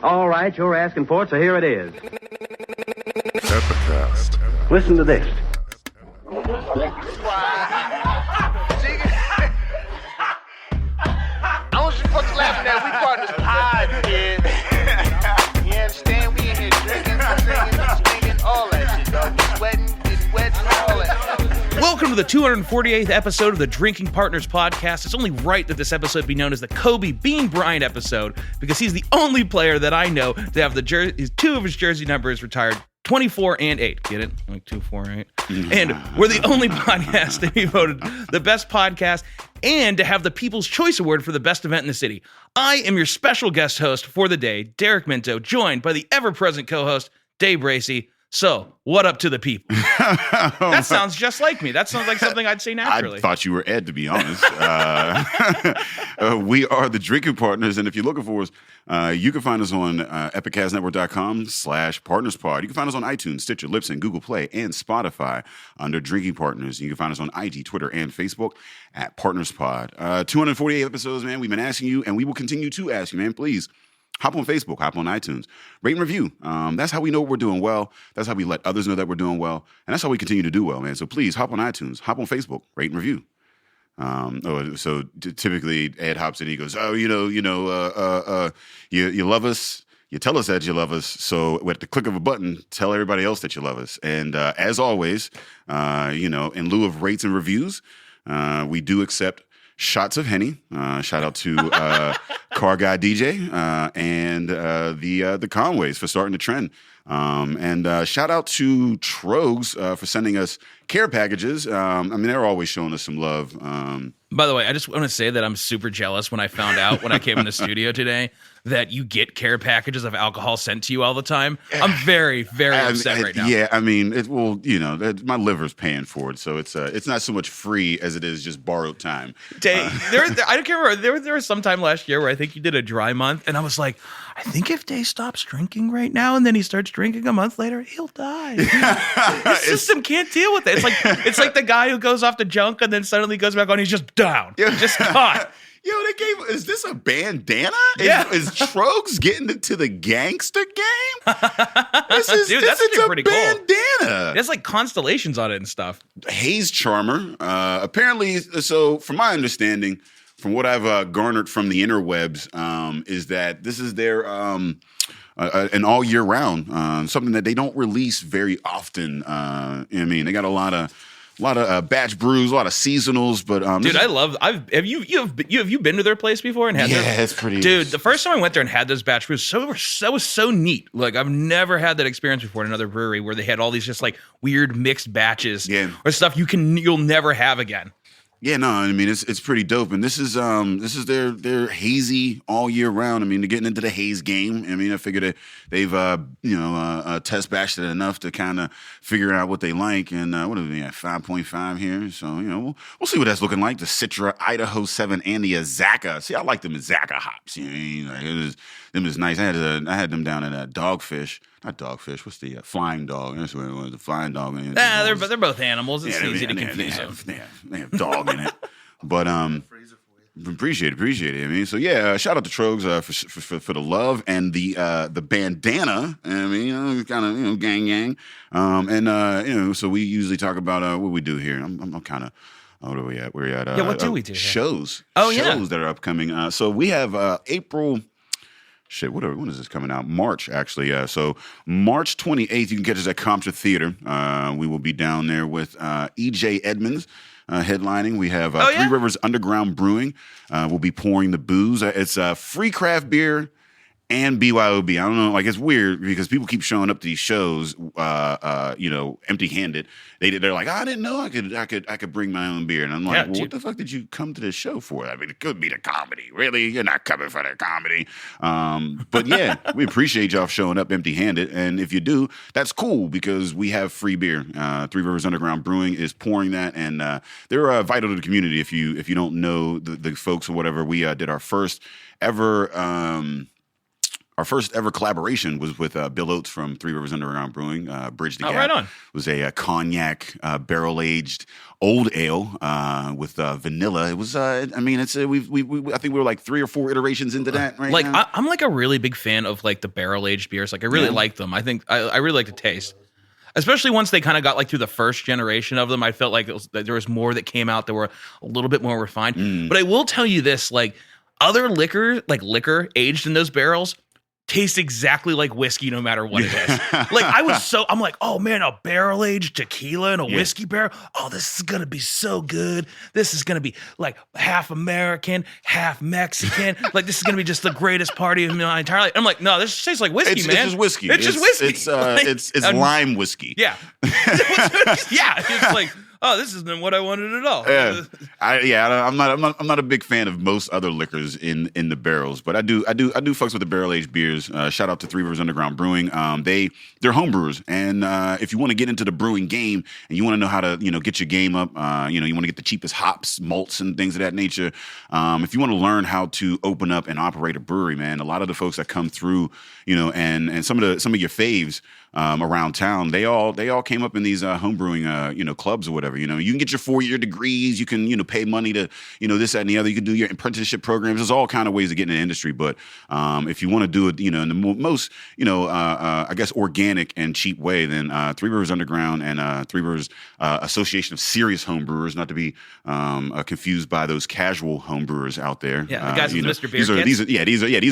All right, you're asking for it, so here it is. Epicast. Listen to this. I want you fucking laughing at we partners pod, kid. You understand? We in here drinking, singing, all that shit, dog. We sweating, getting wet, all that. Welcome to the 248th episode of the Drinking Partners podcast. It's only right that this episode be known as the Kobe Bean Bryant episode because he's the only player that I know to have two of his jersey numbers retired, 24 and 8. Get it? Like 2, 4, 8. And we're the only podcast to be voted the best podcast and to have the People's Choice Award for the best event in the city. I am your special guest host for the day, Derek Minto, joined by the ever-present co-host, Dave Bracey. So, what up to the people? That sounds just like me. That sounds like something I'd say naturally. I thought you were Ed, to be honest. We are the Drinking Partners, and if you're looking for us, you can find us on epicastnetwork.com/partnerspod. You can find us on iTunes, Stitcher, Libsyn, Google Play, and Spotify under Drinking Partners. You can find us on IG, Twitter, and Facebook at PartnersPod. 248 episodes, man. We've been asking you, and we will continue to ask you, man. Please hop on Facebook, hop on iTunes, rate and review. That's how we know we're doing well. That's how we let others know that we're doing well. And that's how we continue to do well, man. So please hop on iTunes, hop on Facebook, rate and review. So typically Ed hops in, he goes, you love us. You tell us that you love us. So at the click of a button, tell everybody else that you love us. And as always, in lieu of rates and reviews, we do accept shots of Henny. Shout out to Car Guy DJ and the Conways for starting the trend. And shout out to Trogs for sending us care packages. They're always showing us some love. By the way, I just want to say that I'm super jealous when I found out when I came in the studio today that you get care packages of alcohol sent to you all the time. I'm very, very upset right now. Yeah, my liver's paying for it, so it's not so much free as it is just borrowed time. I don't care. There was some time last year where I think you did a dry month, and I was like, I think if Dave stops drinking right now and then he starts drinking a month later, he'll die. The system can't deal with it. It's like the guy who goes off the junk and then suddenly goes back on. He's just down. Just caught. Yo, is this a bandana? Yeah. Is Trogs getting into the gangster game? Dude, that's pretty cool. Bandana. There's like constellations on it and stuff. Haze Charmer. Apparently, so from my understanding, from what I've garnered from the interwebs, is that this is their an all year round, something that they don't release very often. They got a lot of batch brews, a lot of seasonals, but dude, have you been to their place before and had it's pretty. Dude, the first time I went there and had those batch brews, that was so neat. Like I've never had that experience before in another brewery where they had all these just like weird mixed batches or stuff you'll never have again. Yeah, no, it's pretty dope, and this is their hazy all year round. They're getting into the haze game. I figure that they've test batched it enough to kind of figure out what they like. And what are we at 5.5 here? So we'll see what that's looking like. The Citra, Idaho 7, and the Azaka. See, I like them Azaka hops. Them is nice. I had them down at Dogfish. Not Dogfish. What's the Flying Dog? That's what it was. The Flying Dog. They're both animals. It's easy to confuse them. They have dog in it. But appreciate it. So shout out to Trogs for the love and the bandana. Kind of gang. So we usually talk about what we do here. I'm kind of. What are we at? We're at what do we do here? Shows. Shows that are upcoming. So we have April. When is this coming out? March, actually. So March 28th, you can catch us at Compton Theater. We will be down there with E.J. Edmonds headlining. We have Three Rivers Underground Brewing. We'll be pouring the booze. It's free craft beer and BYOB. I don't know, it's weird because people keep showing up to these shows, empty-handed. They're like, I didn't know I could bring my own beer, and I'm like, what the fuck did you come to this show for? It could be the comedy. Really, you're not coming for the comedy. But we appreciate y'all showing up empty-handed, and if you do, that's cool because we have free beer. Three Rivers Underground Brewing is pouring that, and they're vital to the community. If you don't know the folks or whatever, we did our first ever. our first ever collaboration was with Bill Oates from Three Rivers Underground Brewing, Bridge the Gap. Right on. It was a cognac barrel-aged old ale with vanilla. It was, I mean, it's I think we were like 3 or 4 iterations into that right like now. I'm like a really big fan of like the barrel aged beers. Like I really like them. I think I really like the taste, especially once they kind of got like through the first generation of them. I felt like that there was more that came out that were a little bit more refined. But I will tell you this: like other liquor aged in those barrels tastes exactly like whiskey no matter what it is. Like I'm like, oh man, a barrel aged tequila and a whiskey barrel. Oh, this is gonna be so good. This is gonna be like half American, half Mexican. Like this is gonna be just the greatest party of my entire life. I'm like, no, this tastes like whiskey, man. It's just whiskey. It's just whiskey. It's lime whiskey. Yeah. Yeah. It's like, oh, this isn't what I wanted at all. I'm not a big fan of most other liquors in the barrels, but I do fucks with the barrel aged beers. Shout out to Three Rivers Underground Brewing. They're home brewers, and if you want to get into the brewing game and you want to know how to get your game up, you want to get the cheapest hops, malts, and things of that nature. If you want to learn how to open up and operate a brewery, man, a lot of the folks that come through, and some of your faves around town, they all came up in these home brewing clubs or whatever. You can get your 4-year degrees, you can pay money to this, that, and the other. You can do your apprenticeship programs. There's all kind of ways to get in the industry, but if you want to do it in the most I guess organic and cheap way, then Three Rivers Underground and Three Rivers Association of Serious Home Brewers, not to be confused by those casual home brewers out there. Yeah, the guys with Mr. Beer these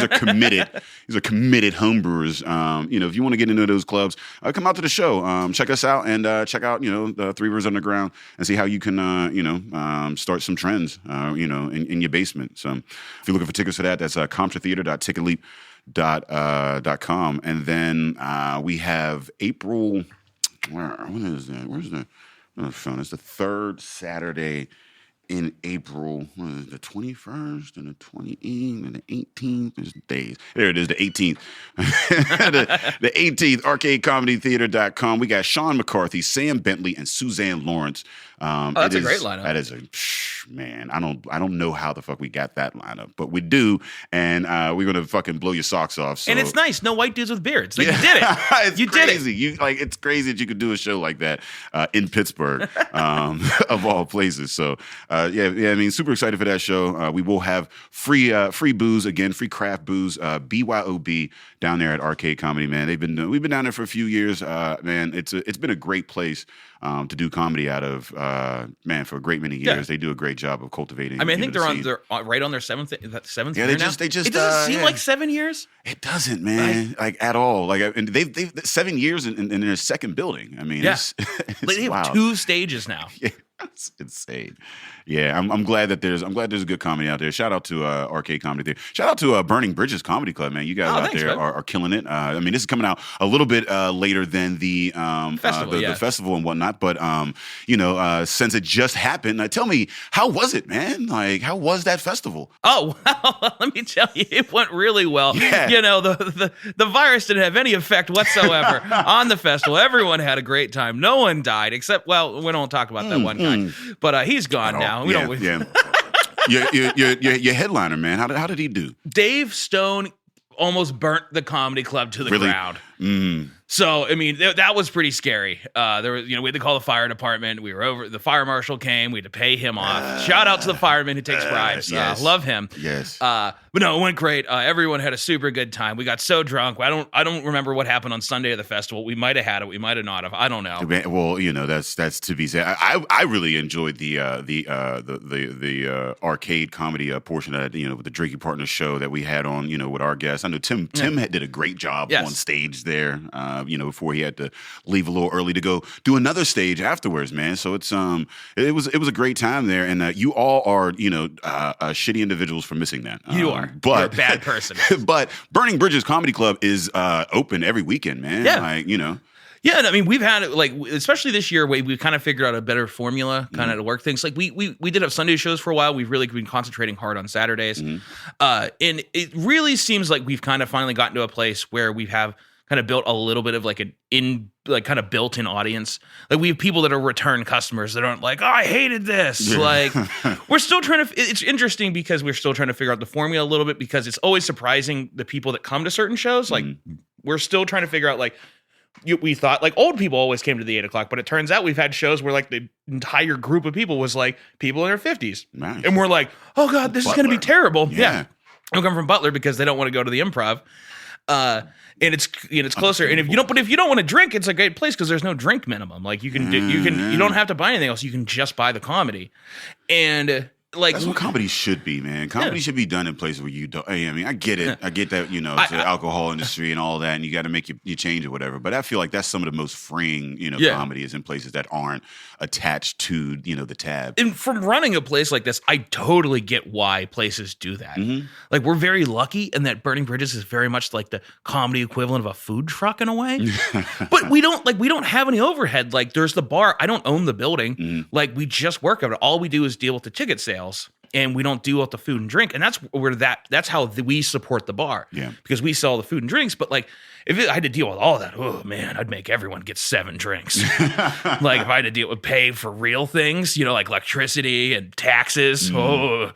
are committed these are committed home brewers. If you want to get into those clubs, come out to the show. Check us out and check out the Three Rivers Underground and see how you can start some trends in your basement. So if you're looking for tickets for that, that's ComtraTheater.ticketleap.com. And then we have April. When is that? Where's the phone? It's the third Saturday in April. What is it, the 21st and the 28th and the 18th? There's days. There it is, the 18th. the 18th, arcadecomedytheater.com. We got Sean McCarthy, Sam Bentley, and Suzanne Lawrence. That's a great lineup. That is man. I don't know how the fuck we got that lineup, but we do, and we're gonna fucking blow your socks off. So. And it's nice. No white dudes with beards. Like, you did it. It's crazy. Did it. It's crazy that you could do a show like that in Pittsburgh, of all places. So I mean, super excited for that show. We will have free booze again, free craft booze, BYOB down there at Arcade Comedy. Man, we've been down there for a few years. Man, it's been a great place to do comedy out of. Man, for a great many years. Yeah. They do a great job of cultivating. I mean, I think they're right on their seventh year now. They just. It doesn't seem like 7 years. It doesn't, man. Like at all. Like, and they've 7 years in their second building. I mean, it's they have wild. 2 stages now. Yeah. That's insane. Yeah, I'm glad that there's a good comedy out there. Shout out to Arcade Comedy Theater. Shout out to Burning Bridges Comedy Club, man. You guys out there are killing it. I mean, this is coming out a little bit later than the festival, the festival and whatnot. But since it just happened, tell me, how was it, man? Like, how was that festival? Oh, well, let me tell you, it went really well. Yeah. The virus didn't have any effect whatsoever on the festival. Everyone had a great time. No one died except, well, we don't talk about that one guy. But he's gone now. We don't. Your headliner, man. How did he do? Dave Stone almost burnt the comedy club to the ground. So, I mean, that was pretty scary. There was, we had to call the fire department. We were over. The fire marshal came. We had to pay him off. Shout out to the fireman who takes bribes. Yes. Love him. Yes. But no, it went great. Everyone had a super good time. We got so drunk. I don't remember what happened on Sunday of the festival. We might have had it. We might have not have. I don't know. Well, that's to be said. I really enjoyed the arcade comedy portion of that. With the Drinking Partners show that we had on. With our guests. I know Tim did a great job on stage there. Before he had to leave a little early to go do another stage afterwards, man. So it was a great time there, and you all are shitty individuals for missing that. You are, but you're a bad person. But Burning Bridges Comedy Club is open every weekend, man. Yeah, Yeah, and I mean, we've had especially this year, we kind of figured out a better formula, kind of to work things. Like we did have Sunday shows for a while. We've really been concentrating hard on Saturdays, and it really seems like we've kind of finally gotten to a place where we have kind of built a little bit of like kind of built-in audience. Like we have people that are return customers that aren't like, oh, I hated this. Yeah. Like we're still trying to, it's interesting because we're still trying to figure out the formula a little bit because it's always surprising the people that come to certain shows. Like we're still trying to figure out like, we thought like old people always came to the 8 o'clock, but it turns out we've had shows where like the entire group of people was like people in their 50s. Nice. And we're like, oh God, this is going to be terrible. Yeah. I'm coming from Butler because they don't want to go to the Improv. And it's closer. And if you don't want to drink, it's a great place because there's no drink minimum. Like you don't have to buy anything else. You can just buy the comedy. And like that's what comedy should be, man. Comedy should be done in places where you don't. I mean, I get it. I get that, it's the alcohol industry and all that, and you got to make you change or whatever. But I feel like that's some of the most freeing, comedy is in places that aren't attached to, the tab. And from running a place like this, I totally get why places do that. Mm-hmm. Like we're very lucky in that Burning Bridges is very much like the comedy equivalent of a food truck in a way. But we don't have any overhead. Like there's the bar. I don't own the building. Mm-hmm. Like we just work at it. All we do is deal with the ticket sales. And we don't deal with the food and drink, and that's how we support the bar. Yeah, because we sell the food and drinks. But like, if I had to deal with all that, oh man, I'd make everyone get 7 drinks. Like if I had to deal with pay for real things, like electricity and taxes. Oh,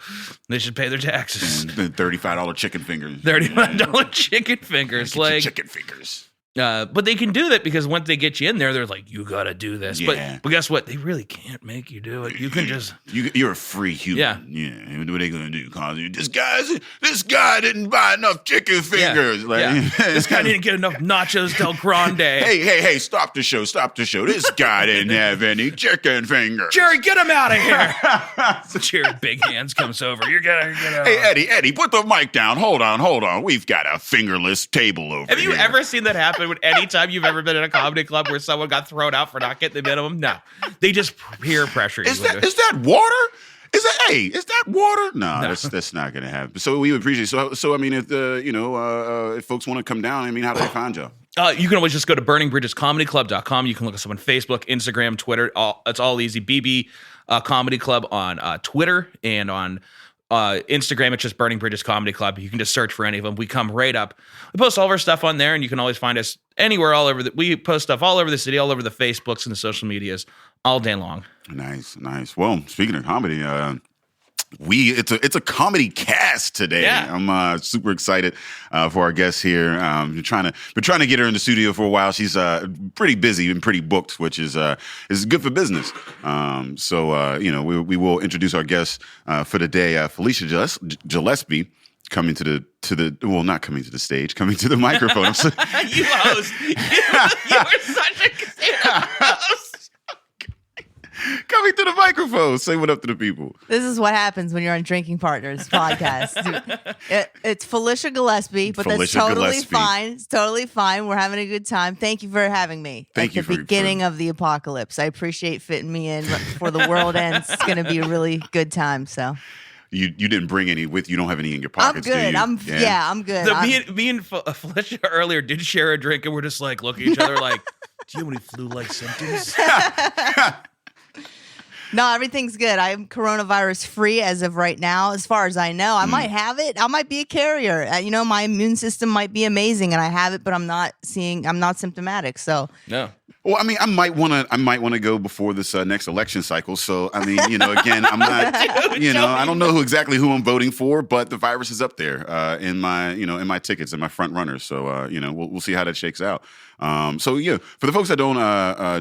they should pay their taxes. $35 chicken fingers. $35 chicken fingers. Like chicken fingers. But they can do that because once they get you in there, they're like, you got to do this. Yeah. But guess what? They really can't make you do it. You can just... You're a free human. Yeah. What are they going to do? Cause this guy didn't buy enough chicken fingers. This guy didn't get enough nachos Del Grande. Hey, stop the show. This guy didn't have any chicken fingers. Jerry, get him out of here. Jerry Big Hands comes over. You're going to get out. Hey, Eddie, put the mic down. Hold on. We've got a fingerless table over here. Have you ever seen that happen? With any time you've ever been in a comedy club where someone got thrown out for not getting the minimum? No, they just peer pressure you. Is that water? Is that water? No. That's not going to happen. So we would appreciate. So I mean, if folks want to come down, I mean, how do they find you? You can always just go to burningbridgescomedyclub.com. You can look us up on Facebook, Instagram, Twitter. It's all easy. BB Comedy Club on Twitter and on Instagram, it's just Burning Bridges Comedy Club. You can just search for any of them. We come right up. We post all of our stuff on there, and you can always find us anywhere all over. We post stuff all over the city, all over the Facebooks and the social medias, all day long. Nice. Well, speaking of comedy, it's a comedy cast today. Yeah. I'm super excited for our guest here. Been trying to get her in the studio for a while. She's pretty busy and pretty booked, which is good for business. We will introduce our guest for the day, Felicia Gillespie. Coming to the not coming to the stage, coming to the microphone. You host. You are such a host. Coming to the microphone. Say what up to the people. This is what happens when you're on Drinking Partners podcast. It's Felicia Gillespie, but that's totally fine. It's totally fine. We're having a good time. Thank you for having me. Thank you at the beginning of the apocalypse. I appreciate fitting me in before the world ends. It's going to be a really good time. So. You didn't bring any with you. Don't have any in your pockets. I'm good. Do you? I'm good. Me and Felicia earlier did share a drink, and we're just like looking at each other like, do you have any flu-like symptoms? No, everything's good. I'm coronavirus free as of right now. As far as I know, I might have it. I might be a carrier. My immune system might be amazing, and I have it, but I'm not symptomatic. So no. Well, I mean, I might want to go before this next election cycle. So, I mean, again, I'm not, I don't know exactly who I'm voting for, but the virus is up there in my tickets and my front runners. So, we'll see how that shakes out. For the folks that don't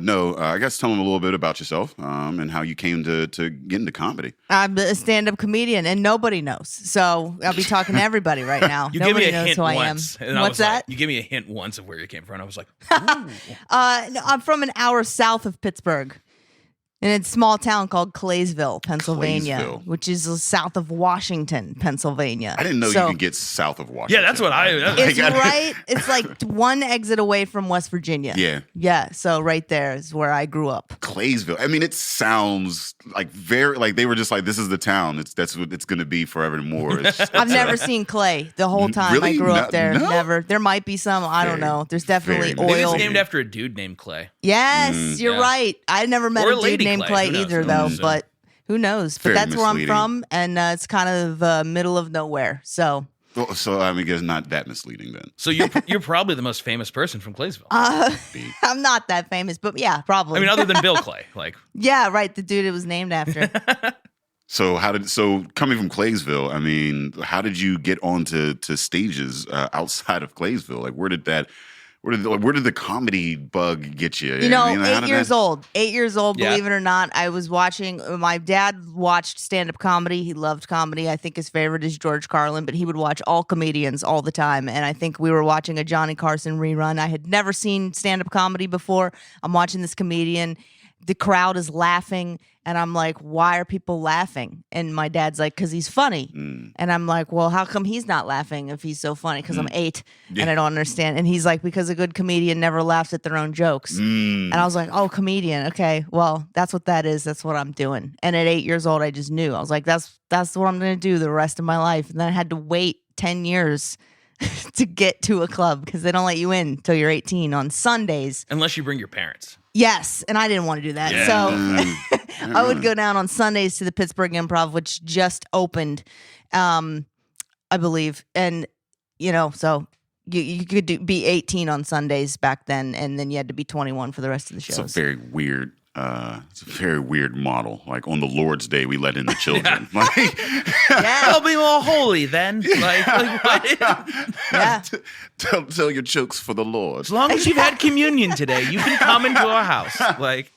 know, I guess tell them a little bit about yourself and how you came to get into comedy. I'm a stand-up comedian, and nobody knows. So I'll be talking to everybody right now. Nobody knows who once, I am. What's that? You gave me a hint once of where you came from. And I was like, no, I'm from an hour south of Pittsburgh. In a small town called Claysville, Pennsylvania, which is south of Washington, Pennsylvania. I didn't know you could get south of Washington. Yeah, that's what It's right. It's like one exit away from West Virginia. Yeah. Yeah. So right there is where I grew up. Claysville. I mean, it sounds like they were just like, this is the town. That's what it's going to be forevermore. I've never seen clay the whole time really? I grew up there. No? Never. There might be some. I don't know. There's definitely oil. Maybe it's named after a dude named Clay. Yes, you're right. I never met Or a dude Lady named Clay. Clay either, though. But who knows? But Very that's where I'm misleading. from, and it's kind of middle of nowhere. So Oh, so I mean, it's not that misleading then. So you're probably the most famous person from Claysville. I'm not that famous, but yeah, probably. I mean, other than Bill Clay, like. Yeah, right. The dude it was named after. So coming from Claysville, I mean, how did you get onto stages outside of Claysville? Like, where did the comedy bug get you? You know, I mean, like, 8 years old. 8 years old, Yeah. believe it or not. I was watching, my dad watched stand-up comedy. He loved comedy. I think his favorite is George Carlin, but he would watch all comedians all the time. And I think we were watching a Johnny Carson rerun. I had never seen stand-up comedy before. I'm watching this comedian. The crowd is laughing, and I'm like, why are people laughing? And my dad's like, because he's funny. And I'm like, well, how come he's not laughing if he's so funny? Because I'm 8 and I don't understand. And he's like, because a good comedian never laughs at their own jokes. And I was like, oh, comedian. Okay, well, that's what that is. That's what I'm doing. And at 8 years old, I just knew. I was like, that's what I'm going to do the rest of my life. And then I had to wait 10 years to get to a club because they don't let you in until you're 18 on Sundays. Unless you bring your parents. Yes, and I didn't want to do that. Yeah. So I would go down on Sundays to the Pittsburgh Improv, which just opened, I believe. And, so you could be 18 on Sundays back then, and then you had to be 21 for the rest of the shows. It's a very weird. It's a very weird model. Like on the Lord's Day, we let in the children. Like, They'll be more holy then. Like what? Yeah. tell your jokes for the Lord. As long as you've had communion today, you can come into our house. Like,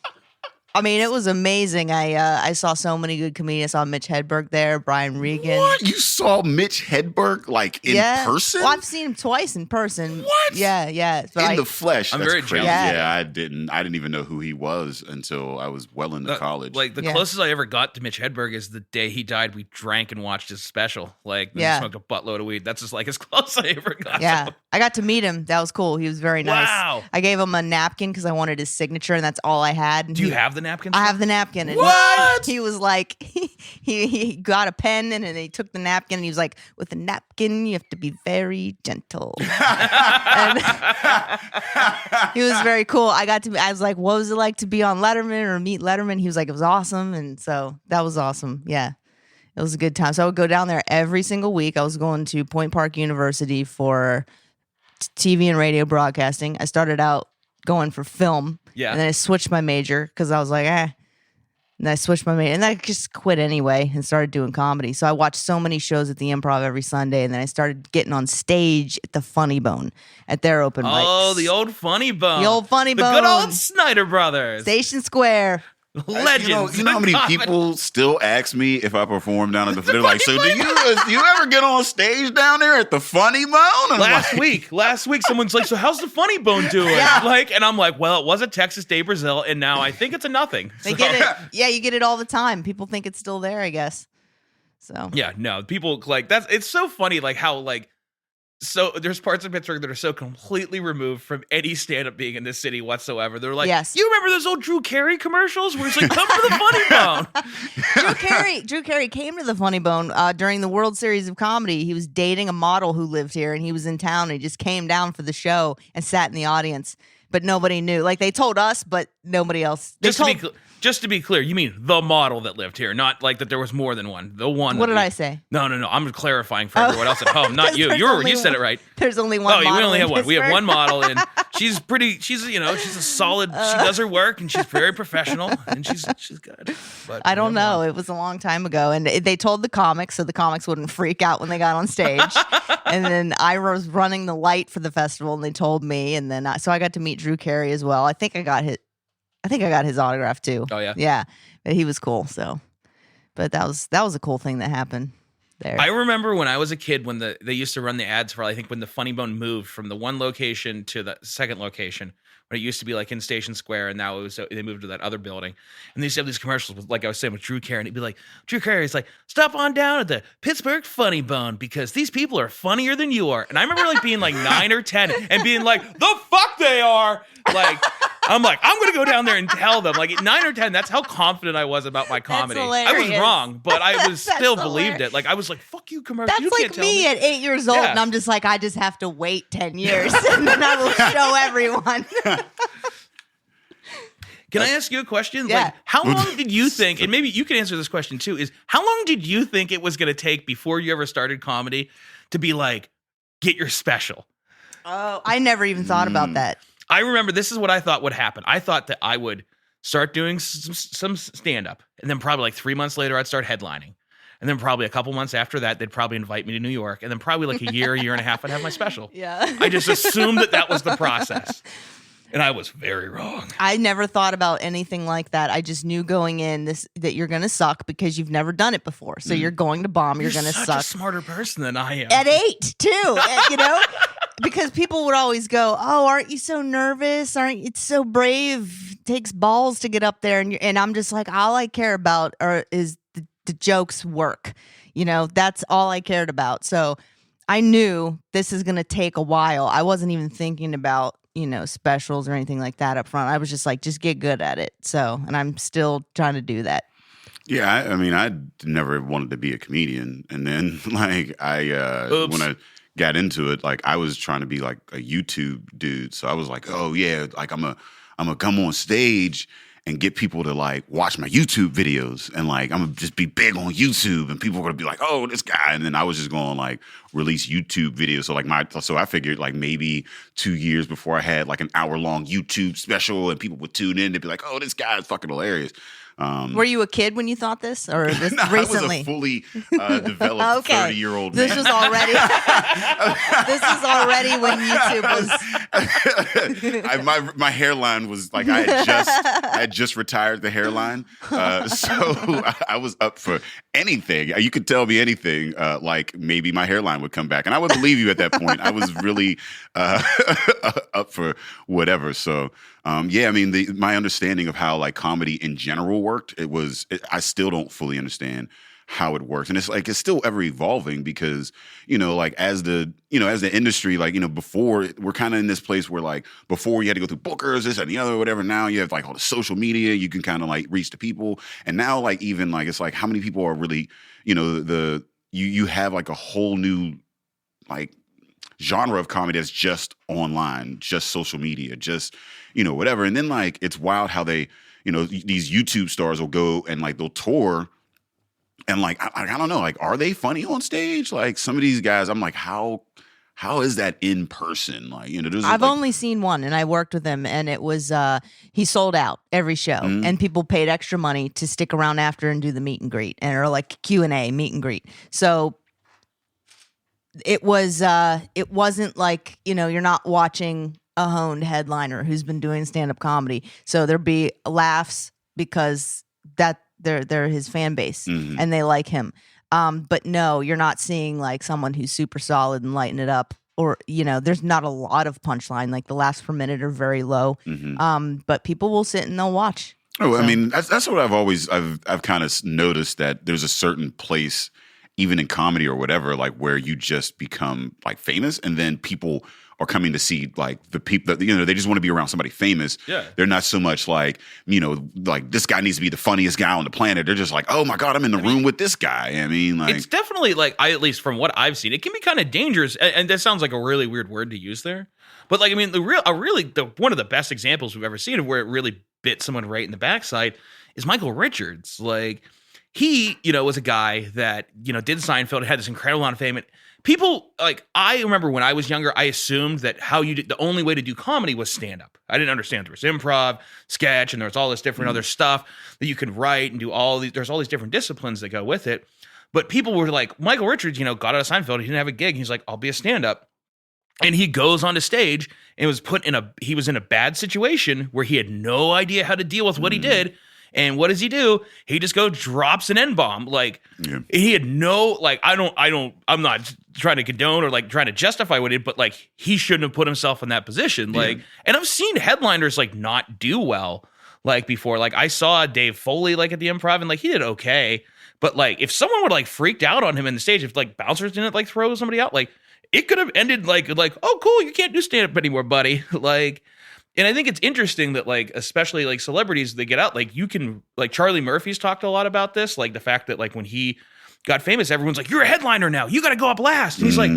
I mean, it was amazing. I saw so many good comedians. I saw Mitch Hedberg there, Brian Regan. What? You saw Mitch Hedberg like in person? Well, I've seen him twice in person. What? Yeah. But In the flesh. I'm That's very crazy. jealous. Yeah, I didn't even know who he was until I was well into college. Like the Yeah. closest I ever got to Mitch Hedberg is the day he died. We drank and watched his special. Like, we Yeah. smoked a buttload of weed. That's just like as close I ever got. to Yeah, him. I got to meet him. That was cool. He was very nice. Wow. I gave him a napkin because I wanted his signature, and that's all I had. And Do you have the napkins? I have the napkin. And What? He was like, he got a pen and then he took the napkin and he was like, with a napkin, you have to be very gentle. And he was very cool. I was like, what was it like to be on Letterman or meet Letterman? He was like, it was awesome. And so that was awesome. Yeah. It was a good time. So I would go down there every single week. I was going to Point Park University for TV and radio broadcasting. I started out going for film. Yeah. And then I switched my major because I was like, And I switched my major. And I just quit anyway and started doing comedy. So I watched so many shows at the Improv every Sunday. And then I started getting on stage at the Funny Bone at their open mics. Oh, the old Funny Bone. The old Funny The good Bone. old Snyder Brothers. Station Square. Legends. You know how many Comedy. people still ask me if I perform down at the? They're like, so do you ever get on stage down there at the Funny Bone? And I'm Last week, someone's like, so how's the Funny Bone doing? Like, and I'm like, well, it was a Texas Day Brazil, and now I think it's a nothing. They So- get it. Yeah, you get it all the time. People think it's still there, I guess. So Yeah, no, people like that's. It's so funny, like how like. So there's parts of Pittsburgh that are so completely removed from any stand-up being in this city whatsoever. They're like, Yes. you remember those old Drew Carey commercials where it's like, come to the Funny Bone? Drew Carey came to the Funny Bone during the World Series of Comedy. He was dating a model who lived here, and he was in town. And he just came down for the show and sat in the audience, but nobody knew. Like they told us, but nobody else. Just to be clear, you mean the model that lived here, not like that there was more than one. The one. What that did we- I say? No. I'm clarifing for everyone else at home, not you. There's You only said one. it right. There's only one. Oh, we model only in have one. We have Pittsburgh. one model, and she's pretty. She's a solid. She does her work, and she's very professional, and she's good. But I don't we have know. one. It was a long time ago, and they told the comics so the comics wouldn't freak out when they got on stage. And then I was running the light for the festival, and they told me, and then so I got to meet Drew Carey as well. I think I got his autograph too. Oh, yeah? Yeah, but he was cool. So, but that was a cool thing that happened there. I remember when I was a kid when they used to run the ads for, I think when the Funny Bone moved from the one location to the second location, when it used to be like in Station Square, and now they moved to that other building. And they used to have these commercials with, like I was saying, with Drew Carey, and it'd be like, Drew Carey's like, stop on down at the Pittsburgh Funny Bone because these people are funnier than you are. And I remember like being like 9 or 10 and being like, the fuck they are. Like, I'm like, I'm going to go down there and tell them. Like at 9 or 10, that's how confident I was about my comedy. I was hilarious. wrong, but I was That's still hilarious. believed it. Like I was like, fuck you, commercial. That's You can't like tell me at 8 years old, Yeah. and I'm just like, I just have to wait 10 years, and then I will show everyone. Can I ask you a question? Yeah. Like, how long did you think, and maybe you can answer this question too, is how long did you think it was going to take before you ever started comedy to be like, get your special. Oh, I never even thought about that. I remember this is what I thought would happen. I thought that I would start doing some stand-up, and then probably like 3 months later, I'd start headlining. And then probably a couple months after that, they'd probably invite me to New York. And then probably like a year and a half, I'd have my special. Yeah. I just assumed that was the process. And I was very wrong. I never thought about anything like that. I just knew going in that you're going to suck because you've never done it before. So you're going to bomb. You're going to such suck. a smarter person than I am. At 8, too. Because people would always go, "Oh, aren't you so nervous? It's so brave? It takes balls to get up there." And I'm just like, all I care about is the jokes work. That's all I cared about. So I knew this is going to take a while. I wasn't even thinking about, specials or anything like that up front. I was just like, just get good at it. So, and I'm still trying to do that. Yeah, I mean, I never wanted to be a comedian. And then, like, when I got into it, like, I was trying to be, like, a YouTube dude. So I was like, oh, yeah, like, I'm gonna come on stage and get people to, like, watch my YouTube videos. And, like, I'm going to just be big on YouTube. And people are going to be like, oh, this guy. And then I was just going to, like, release YouTube videos. So I figured, like, maybe 2 years before I had, like, an hour-long YouTube special and people would tune in, they'd be like, oh, this guy is fucking hilarious. Were you a kid when you thought this, or this no, recently? I was a fully developed 30-year-old man. This was already. This is already when YouTube was. My hairline was like I had just retired the hairline, so I was up for anything. You could tell me anything, like maybe my hairline would come back, and I would believe you at that point. I was really up for whatever. So. Yeah, I mean, my understanding of how like comedy in general worked, I still don't fully understand how it works. And it's still ever evolving because, like as the industry, like, before we're kind of in this place where like before you had to go through bookers, this and the other, whatever. Now you have like all the social media, you can kind of like reach the people. And now like even like, it's like how many people are really, you have like a whole new like genre of comedy that's just online, just social media, just, whatever. And then like, it's wild how they, these YouTube stars will go and like, they'll tour and like, I don't know, like, are they funny on stage? Like some of these guys, I'm like, how is that in person? Like, I've only seen one and I worked with him and it was, he sold out every show and people paid extra money to stick around after and do the meet and greet or like Q&A meet and greet. So it wasn't like, you're not watching a honed headliner who's been doing stand-up comedy. So there'd be laughs because that they're his fan base and they like him. But no, you're not seeing like someone who's super solid and lighten it up or, there's not a lot of punchline. Like the laughs per minute are very low. But people will sit and they'll watch. Oh, so. I mean, that's what I've kind of noticed that there's a certain place even in comedy or whatever, like where you just become like famous and then people are coming to see like the people that, they just want to be around somebody famous. Yeah. They're not so much like, like this guy needs to be the funniest guy on the planet. They're just like, oh my God, I'm in the room with this guy. I mean, like it's definitely like at least from what I've seen, it can be kind of dangerous. And that sounds like a really weird word to use there. But like, I mean, one of the best examples we've ever seen of where it really bit someone right in the backside is Michael Richards. Like, he, was a guy that, did Seinfeld, had this incredible amount of fame. And people, like, I remember when I was younger, I assumed that the only way to do comedy was stand-up. I didn't understand there was improv, sketch, and there was all this different other stuff that you could write and do there's all these different disciplines that go with it. But people were like, Michael Richards, got out of Seinfeld, he didn't have a gig. He's like, I'll be a stand-up. And he goes onto stage and he was in a bad situation where he had no idea how to deal with what he did. And what does he do? He just drops an N-bomb. Like he had no, like, I'm not trying to condone or like trying to justify what he did, but like he shouldn't have put himself in that position. Like, and I've seen headliners like not do well like before. Like I saw Dave Foley like at the Improv and like he did okay. But like if someone would like freaked out on him in the stage, if like bouncers didn't like throw somebody out, like it could have ended like, oh cool, you can't do stand-up anymore, buddy. Like, and I think it's interesting that, like, especially, like, celebrities, they get out, like, you can, like, Charlie Murphy's talked a lot about this, like, the fact that, like, when he got famous, everyone's like, you're a headliner now. You got to go up last. And he's like,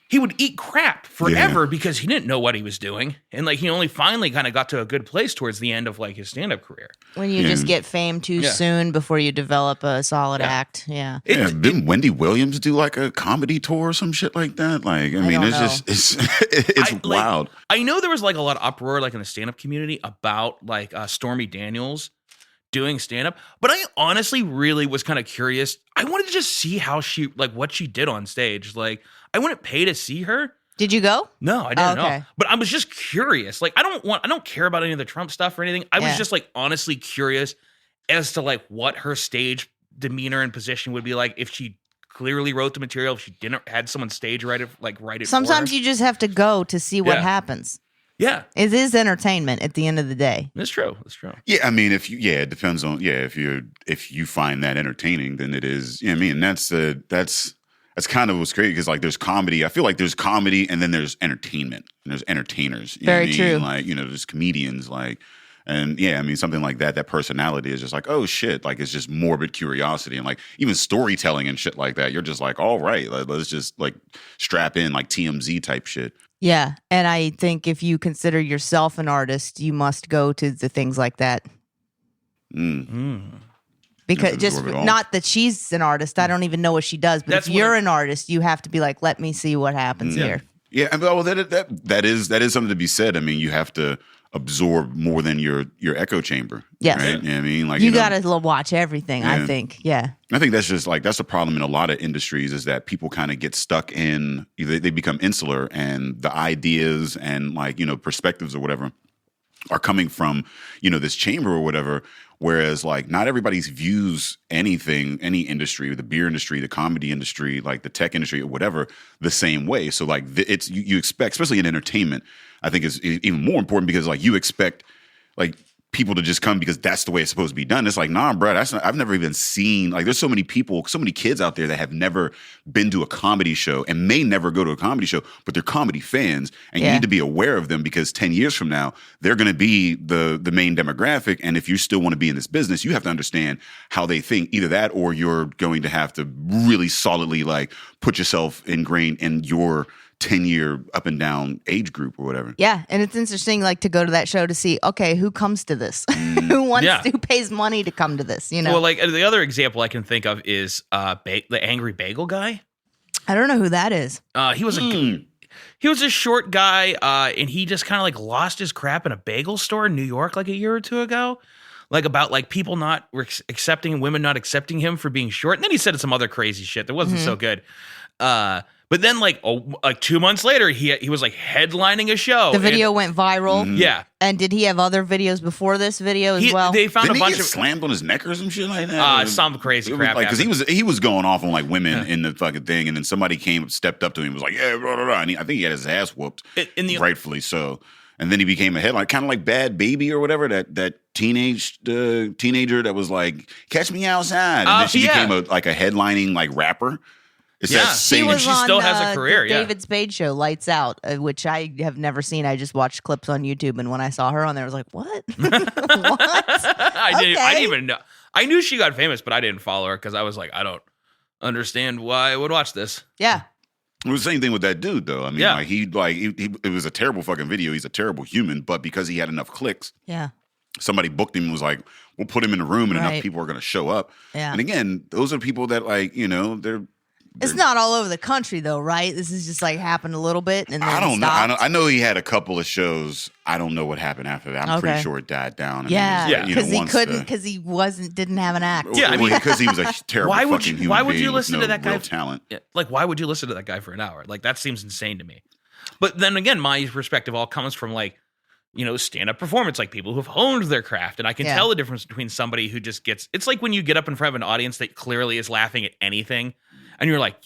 he would eat crap forever because he didn't know what he was doing. And like he only finally kind of got to a good place towards the end of like his stand-up career. When you just get fame too soon before you develop a solid act. Yeah. Didn't Wendy Williams do like a comedy tour or some shit like that? Like, I mean, it's wild. I know there was like a lot of uproar like in the stand-up community about like Stormy Daniels doing stand-up, but I honestly really was kind of curious. I wanted to just see how she, like what she did on stage. Like I wouldn't pay to see her. Did you go? No, I didn't know. But I was just curious. Like I don't care about any of the Trump stuff or anything. I was just like honestly curious as to like what her stage demeanor and position would be like if she clearly wrote the material, if she didn't had someone stage write it Sometimes for her. You just have to go to see what happens. Yeah. It is entertainment at the end of the day. That's true. That's true. Yeah, I mean, it depends on if you find that entertaining, then it is. I mean, that's kind of what's great because like there's comedy. I feel like there's comedy and then there's entertainment and there's entertainers. You Very know what true. I mean? Like there's comedians like. And I mean, something like that personality is just like, oh shit, like it's just morbid curiosity. And like even storytelling and shit like that, you're just like, all right, let's just like strap in like TMZ type shit. Yeah. And I think if you consider yourself an artist, you must go to the things like that. Because just not that she's an artist. I don't even know what she does. But if you're an artist, you have to be like, let me see what happens here. Yeah. Well, that is something to be said. I mean, you have to absorb more than your echo chamber. Yes. Right? You know what I mean? Like you got to watch everything, I think. Yeah. I think that's just like, that's a problem in a lot of industries is that people kind of get stuck in, they become insular and the ideas and like, perspectives or whatever are coming from, this chamber or whatever. Whereas like not everybody views anything, any industry, the beer industry, the comedy industry, like the tech industry or whatever, the same way. So like it's, you expect, especially in entertainment, I think is even more important because like you expect like people to just come because that's the way it's supposed to be done. It's like, nah, bro, I've never even seen, like there's so many people, so many kids out there that have never been to a comedy show and may never go to a comedy show, but they're comedy fans and you need to be aware of them because 10 years from now, they're going to be the main demographic. And if you still want to be in this business, you have to understand how they think, either that or you're going to have to really solidly like put yourself ingrained in your 10-year up and down age group or whatever. Yeah, and it's interesting like to go to that show to see, okay, who comes to this? Who pays money to come to this, Well, like the other example I can think of is the Angry Bagel guy. I don't know who that is. He was a short guy and he just kind of like lost his crap in a bagel store in New York like a year or two ago. Like about like people not accepting women not accepting him for being short. And then he said some other crazy shit that wasn't so good. But then, like 2 months later, he was like headlining a show. The video went viral. Yeah. And did he have other videos before this video as well? They found Didn't a bunch he get of slammed on his neck or some shit like that. Some crazy crap. Like because he was going off on like women in the fucking thing, and then somebody stepped up to him, and was like, yeah, blah, blah, blah. And I think he had his ass whooped, rightfully so. And then he became a headline, kind of like Bad Baby or whatever, that teenager that was like, catch me outside. And then she became a headlining like rapper. It's that same. She still has a career, the David Spade show, Lights Out, which I have never seen. I just watched clips on YouTube, and when I saw her on there, I was like, what? What? I didn't even know. I knew she got famous, but I didn't follow her because I was like, I don't understand why I would watch this. Yeah. It was the same thing with that dude, though. I mean, it was a terrible fucking video. He's a terrible human, but because he had enough clicks, somebody booked him and was like, we'll put him in a room and enough people are going to show up. Yeah. And again, those are people that it's not all over the country, though, right? This is just like happened a little bit, and then I don't know. stopped. I know he had a couple of shows. I don't know what happened after that. I'm pretty sure it died down. Because he couldn't, because he didn't have an act. Yeah, I mean, because he was a terrible fucking human being. Why would you listen to that guy? Real talent. Yeah, like, why would you listen to that guy for an hour? Like, that seems insane to me. But then again, my perspective all comes from like, stand-up performance, like people who've honed their craft. And I can tell the difference between somebody who just it's like when you get up in front of an audience that clearly is laughing at anything, and you're like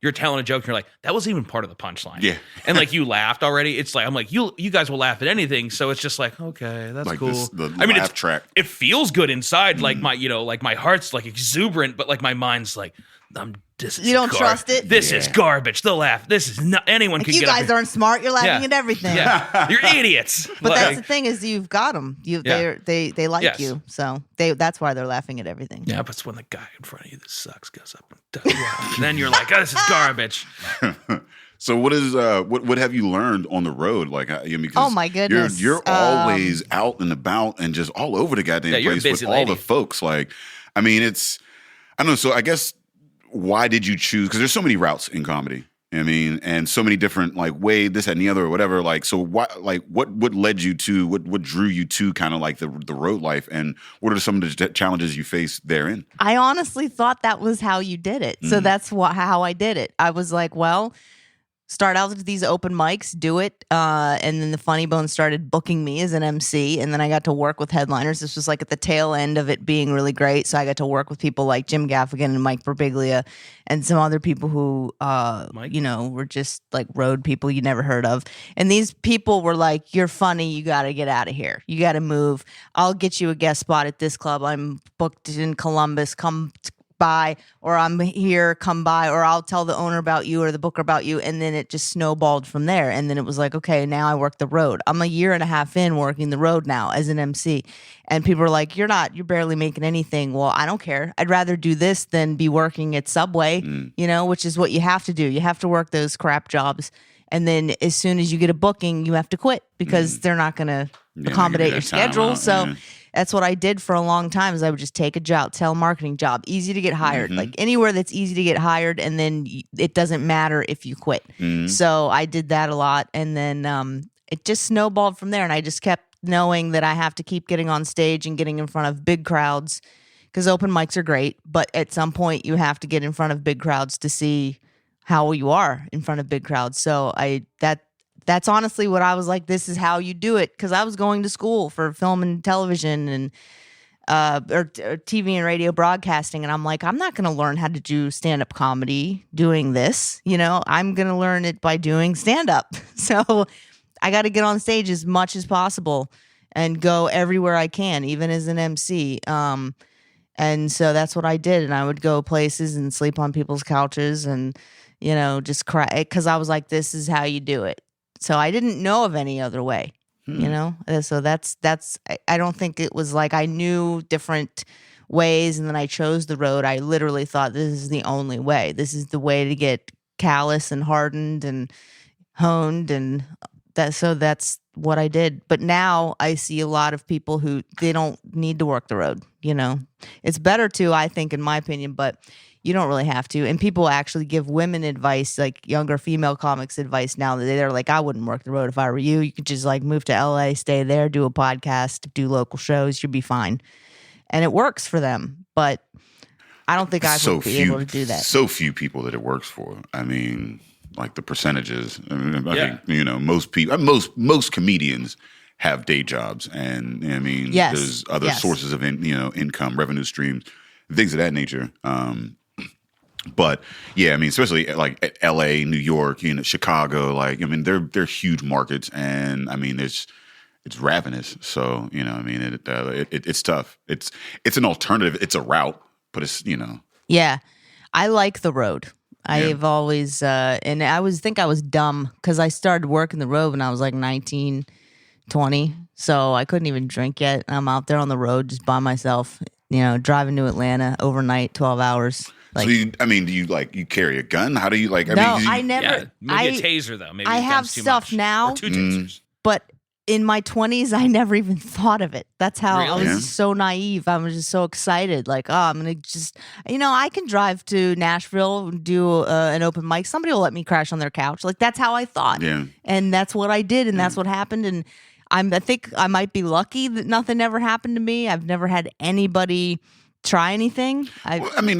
you're telling a joke, and you're like, that wasn't even part of the punchline. Yeah. And like you laughed already. It's like, I'm like, you guys will laugh at anything. So it's just like, okay, that's like cool. The laugh track. It feels good inside. Like my heart's like exuberant, but like my mind's like, you don't trust it? This is garbage. They'll laugh. This is not anyone can you get up. You guys aren't smart. You're laughing at everything. Yeah. You're idiots. But that's the thing is you've got them. They like you. So that's why they're laughing at everything. Yeah, but it's when the guy in front of you that sucks goes up and does well. And then you're like, oh, this is garbage. So what is what have you learned on the road? Like, because Oh, my goodness. you're always out and about and just all over the goddamn Yeah, you're a place with busy all lady. the folks. Like, I mean, I don't know. So I guess why did you choose? Because there's so many routes in comedy. I mean, and so many different like way this that, and the other or whatever. Like, so what led you to what drew you to kind of like the road life, and what are some of the challenges you faced therein? I honestly thought that was how you did it. So that's how I did it. I was like, well, start out with these open mics, do it. And then the Funny Bone started booking me as an MC. And then I got to work with headliners. This was like at the tail end of it being really great. So I got to work with people like Jim Gaffigan and Mike Birbiglia and some other people who, were just like road people you never heard of. And these people were like, you're funny. You got to get out of here. You got to move. I'll get you a guest spot at this club. I'm booked in Columbus. Come by, or I'm here, come by, or I'll tell the owner about you or the booker about you. And then it just snowballed from there. And then it was like, okay, now I work the road. I'm a year and a half in working the road now as an MC. And people are like, you're barely making anything. Well, I don't care. I'd rather do this than be working at Subway, which is what you have to do. You have to work those crap jobs. And then as soon as you get a booking, you have to quit because they're not going to accommodate your schedule. So that's what I did for a long time is I would just take a job, telemarketing job, easy to get hired, like anywhere that's easy to get hired. And then it doesn't matter if you quit. So I did that a lot. And then it just snowballed from there. And I just kept knowing that I have to keep getting on stage and getting in front of big crowds because open mics are great. But at some point you have to get in front of big crowds to see how you are in front of big crowds. So that's honestly what I was like, this is how you do it. Because I was going to school for film and television and or TV and radio broadcasting. And I'm like, I'm not going to learn how to do stand-up comedy doing this. I'm going to learn it by doing stand-up. So I got to get on stage as much as possible and go everywhere I can, even as an MC. And so that's what I did. And I would go places and sleep on people's couches and, just cry. Because I was like, this is how you do it. So I didn't know of any other way, So that's. I don't think it was like I knew different ways, and then I chose the road. I literally thought this is the only way. This is the way to get callous and hardened and honed, and that. So that's what I did. But now I see a lot of people who they don't need to work the road. It's better to, I think, in my opinion, but. You don't really have to. And people actually give women advice, like younger female comics advice now that they're like, I wouldn't work the road if I were you. You could just like move to LA, stay there, do a podcast, do local shows. You'd be fine. And it works for them. But I don't think I would be able to do that. So few people that it works for. I mean, like the percentages. I think, most people, most comedians have day jobs. And I mean, there's other sources of, income, revenue streams, things of that nature. But yeah, I mean, especially like L.A., New York, Chicago, like I mean, they're huge markets, and I mean, it's ravenous. So I mean, it's tough. It's an alternative. It's a route, but it's Yeah, I like the road. I've always and I think I was dumb because I started working the road when I was like 19, 20, so I couldn't even drink yet. I'm out there on the road just by myself, driving to Atlanta overnight, 12 hours. Like, so do you carry a gun? How do you like? I never. Yeah, maybe a taser though. Maybe I have stuff now, or 2 tasers. But in my 20s, I never even thought of it. That's how I was Really? just so naive. I was just so excited. Like, I'm gonna just, I can drive to Nashville, do an open mic. Somebody will let me crash on their couch. Like that's how I thought. Yeah. And that's what I did, and that's what happened. And I think I might be lucky that nothing ever happened to me. I've never had anybody try anything. I think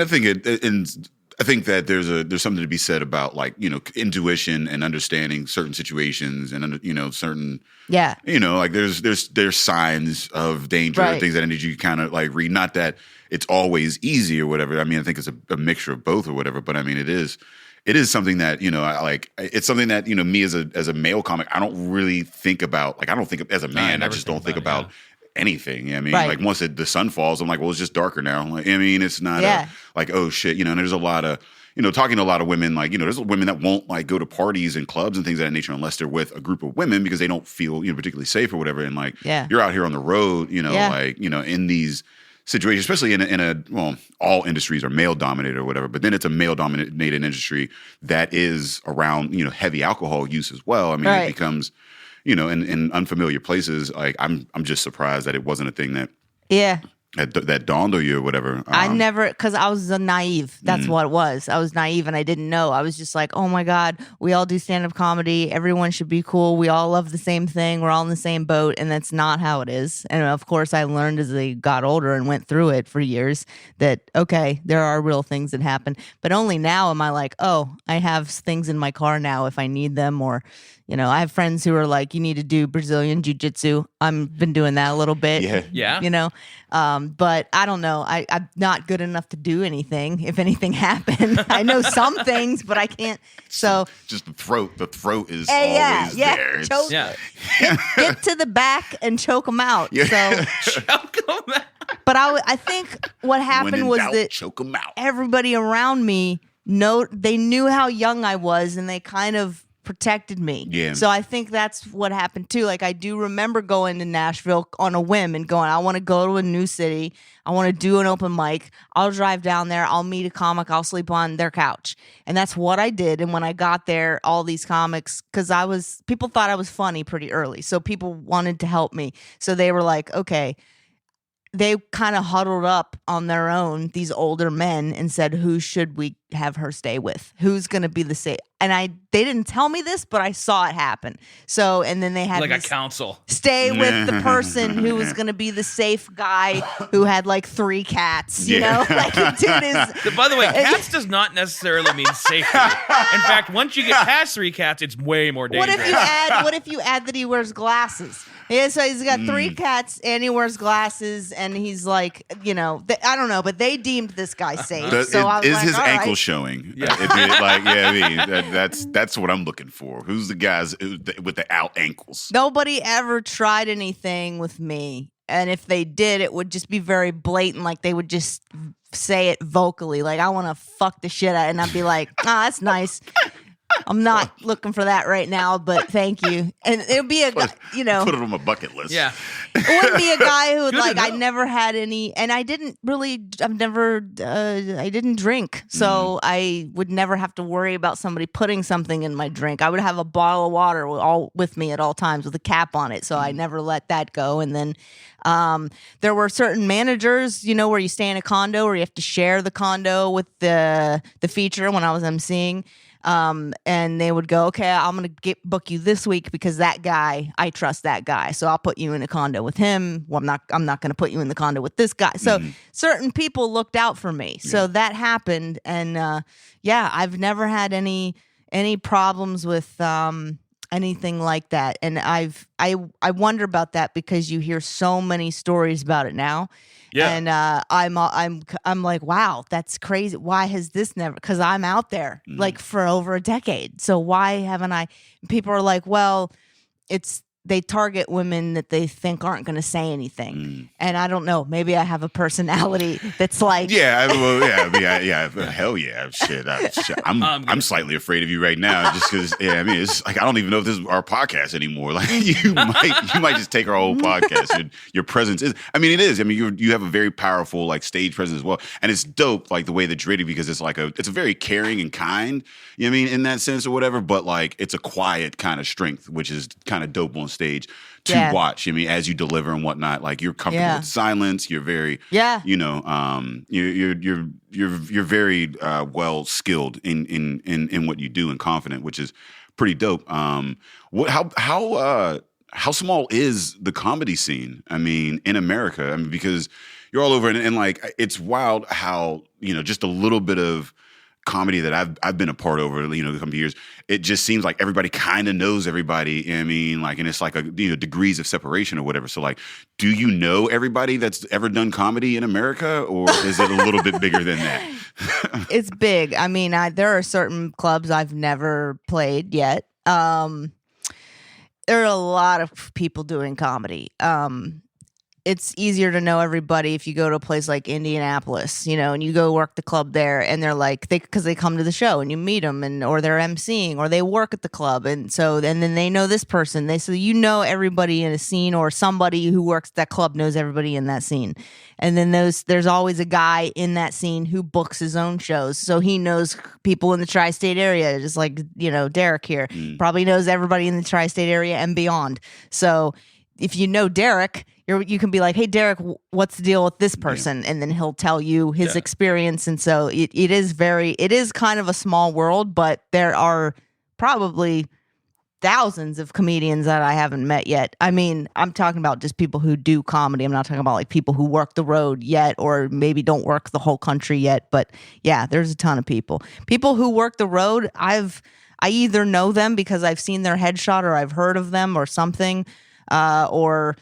that there's something to be said about like intuition and understanding certain situations and certain like there's signs of danger, Right. things that I need you kind of like read. Not that it's always easy or whatever. I mean, I think it's a mixture of both or whatever. But I mean, it is something that I like. It's something that me as a male comic, I don't really think about. Like I don't think as a man, I just don't think about. Anything. I mean, Right. like once the sun falls, I'm like, well, it's just darker now. Like, I mean, it's not like, oh shit, and there's a lot of, talking to a lot of women, like, there's women that won't like go to parties and clubs and things of that nature unless they're with a group of women because they don't feel, particularly safe or whatever. And like, you're out here on the road, like, in these situation, especially in a well, all industries are male dominated or whatever, but then it's a male dominated industry that is around, heavy alcohol use as well. I mean, Right. it becomes, in unfamiliar places. Like I'm just surprised that it wasn't a thing that Yeah. that dawned on you or whatever. I never, because I was naive. That's Mm-hmm. what it was. I was naive and I didn't know. I was just like, oh my God, we all do stand up comedy. Everyone should be cool. We all love the same thing. We're all in the same boat. And that's not how it is. And of course, I learned as I got older and went through it for years that, okay, there are real things that happen. But only now am I like, oh, I have things in my car now if I need them. Or, I have friends who are like, you need to do Brazilian jiu-jitsu. I've been doing that a little bit. Yeah. But I don't know. I'm not good enough to do anything. If anything happened, I know some things, but I can't. So just the throat is yeah, always yeah, there. It's- choke. Yeah. Get to the back and choke them out. Yeah. So, but I think what when happened in was doubt, that choke 'em out. everybody around me they knew how young I was, and they kind of protected me. Yeah. So I think that's what happened too. Like I do remember going to Nashville on a whim and going, I want to go to a new city. I want to do an open mic. I'll drive down there. I'll meet a comic. I'll sleep on their couch. And that's what I did. And when I got there, all these comics, because people thought I was funny pretty early. So people wanted to help me. So they were like, okay. They kind of huddled up on their own, these older men, and said, who should we have her stay with? Who's going to be the safe? And they didn't tell me this, but I saw it happen. So, and then they had Like a me council. stay with the person who was going to be the safe guy who had like 3 cats, you know? Like the dude is... By the way, cats does not necessarily mean safety. In fact, once you get past 3 cats, it's way more dangerous. What if you add that he wears glasses? Yeah, so he's got 3 cats and he wears glasses and he's like, I don't know, but they deemed this guy safe. So I was is like, his all ankle right. showing? Yeah. That's what I'm looking for. Who's the guys with the out ankles? Nobody ever tried anything with me. And if they did, it would just be very blatant. Like they would just say it vocally. Like, I want to fuck the shit out. And I'd be like, that's nice. I'm not looking for that right now, but thank you. And it would be a guy, Put it on my bucket list. Yeah. it wouldn't be a guy who would Good to like, I know. never had any, and I didn't drink. So I would never have to worry about somebody putting something in my drink. I would have a bottle of water all with me at all times with a cap on it. So I never let that go. And then there were certain managers, where you stay in a condo or you have to share the condo with the feature when I was emceeing. And they would go, okay, I'm going to book you this week because that guy, I trust that guy. So I'll put you in a condo with him. Well, I'm not going to put you in the condo with this guy. So certain people looked out for me. So that happened. And, I've never had any problems with, anything like that. And I wonder about that because you hear so many stories about it now. Yeah. And I'm like, wow, that's crazy. Why has this never? Because I'm out there like for over a decade. So why haven't I? People are like, well, they target women that they think aren't going to say anything. And I don't know. Maybe I have a personality that's like, hell yeah, shit. I'm slightly afraid of you right now, just because. It's like I don't even know if this is our podcast anymore. Like you might just take our whole podcast. Your presence is. It is. You have a very powerful like stage presence as well, and it's dope. Like the way that you're because it's like it's a very caring and kind. In that sense or whatever. But like it's a quiet kind of strength, which is kind of dope on stage to watch. As you deliver and whatnot, like you're comfortable with silence. You're very, you're very well skilled in what you do and confident, which is pretty dope. How small is the comedy scene? In America. Because you're all over, and like it's wild how just a little bit of comedy that I've been a part over, the couple of years, it just seems like everybody kind of knows everybody. And it's like a degrees of separation or whatever. So like, do you know everybody that's ever done comedy in America, or is it a little bit bigger than that? it's big. There are certain clubs I've never played yet. There are a lot of people doing comedy. it's easier to know everybody if you go to a place like Indianapolis, and you go work the club there, and they're like, because they come to the show and you meet them, or they're emceeing, or they work at the club, and then they know this person. So everybody in a scene, or somebody who works at that club knows everybody in that scene, and then there's always a guy in that scene who books his own shows, so he knows people in the tri-state area, just like Derek here probably knows everybody in the tri-state area and beyond. So if you know Derek, you can be like, hey, Derek, what's the deal with this person? And then he'll tell you his experience. And so it is kind of a small world, but there are probably thousands of comedians that I haven't met yet. I mean, I'm talking about just people who do comedy. I'm not talking about like people who work the road yet, or maybe don't work the whole country yet. But yeah, there's a ton of people. People who work the road, I either know them because I've seen their headshot, or I've heard of them or something, or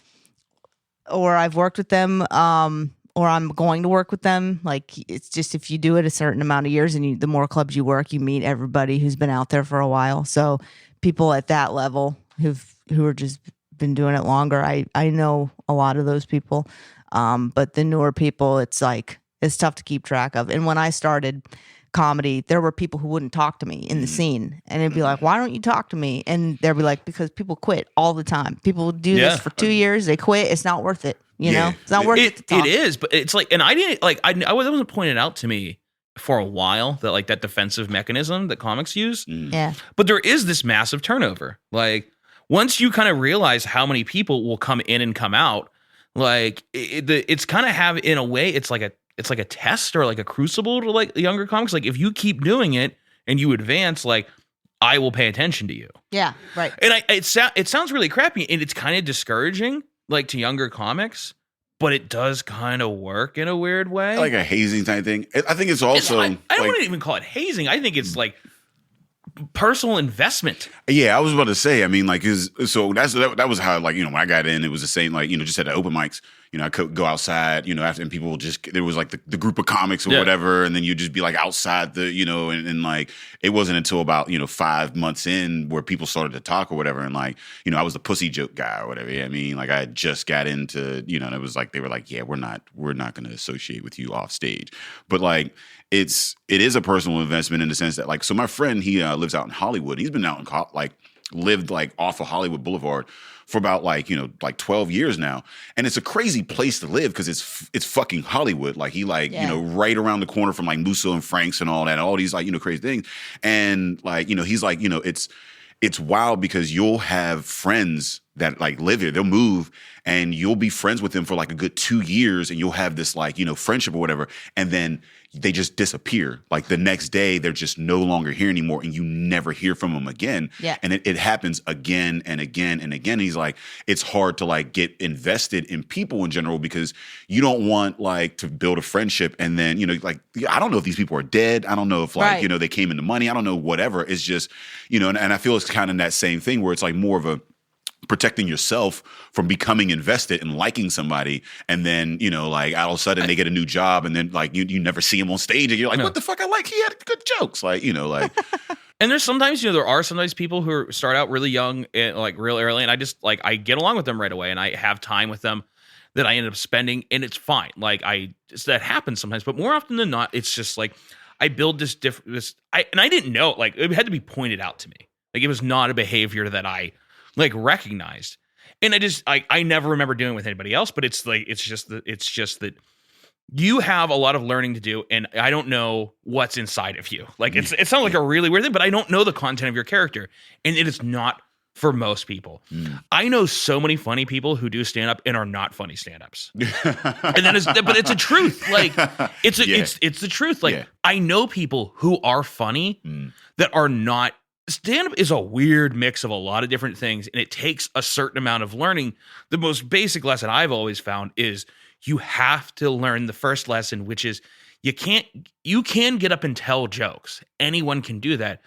I've worked with them, or I'm going to work with them. Like, it's just, if you do it a certain amount of years, and the more clubs you work, you meet everybody who's been out there for a while. So people at that level who are just been doing it longer, I know a lot of those people. But the newer people, it's tough to keep track of. And when I started comedy, there were people who wouldn't talk to me in the scene, and it'd be like, why don't you talk to me? And they'd be like, because people quit all the time. People do this for 2 years, they quit. It's not worth it. It's not worth it to talk. It is, but it's like, and I didn't I wasn't pointed out to me for a while that like that defensive mechanism that comics use. Yeah. But there is this massive turnover. Like, once you kind of realize how many people will come in and come out, like it's kind of in a way, it's like a test or like a crucible to like younger comics. Like, if you keep doing it and you advance, like, I will pay attention to you. Yeah, right. And it sounds really crappy, and it's kind of discouraging, like, to younger comics, but it does kind of work in a weird way. Like a hazing type thing. I think it's also. I don't want to even call it hazing. I think it's like personal investment. Yeah, I was about to say. I mean, like, that was how, like, when I got in, it was the same. Like, just at the open mics, I could go outside, after, and people there was like the group of comics or whatever, and then you'd just be like outside and like, it wasn't until about 5 months in where people started to talk or whatever, and like, I was the pussy joke guy or whatever. I mean, like, I had just got into, and it was like, they were like, yeah, we're not going to associate with you off stage, but like, it is a personal investment in the sense that, like, so my friend, he lives out in Hollywood. He's been out in lived like off of Hollywood Boulevard for about like 12 years now, and it's a crazy place to live because it's fucking Hollywood. Like, he right around the corner from like Musso and Frank's and all that, all these like crazy things, and like he's like it's wild because you'll have friends that like live here. They'll move and you'll be friends with them for like a good 2 years, and you'll have this like friendship or whatever, and then they just disappear. Like, the next day, they're just no longer here anymore, and you never hear from them again. Yeah. And it happens again and again and again. He's like, it's hard to like get invested in people in general because you don't want like to build a friendship and then, like, I don't know if these people are dead. I don't know if like, they came into money. I don't know, whatever. It's just, and I feel it's kind of that same thing where it's like more of a protecting yourself from becoming invested and liking somebody, and then like all of a sudden they get a new job, and then like you never see him on stage, and you're like, what the fuck? I like, he had good jokes, like like. And there's sometimes there are sometimes people who start out really young and like real early, and I just like I get along with them right away, and I have time with them that I end up spending, and it's fine. Like, that happens sometimes, but more often than not, it's just like I build and I didn't know, like, it had to be pointed out to me. Like, it was not a behavior that I like recognized, and I never remember doing it with anybody else. But it's like it's just that you have a lot of learning to do, and I don't know what's inside of you. Like, it sounds like a really weird thing, but I don't know the content of your character, and it is not for most people. I know so many funny people who do stand up and are not funny stand-ups, and but it's a truth. Like, it's the truth. Like, I know people who are funny that are not. Stand-up is a weird mix of a lot of different things, and it takes a certain amount of learning. The most basic lesson I've always found is you have to learn the first lesson, which is you can get up and tell jokes. Anyone can do that,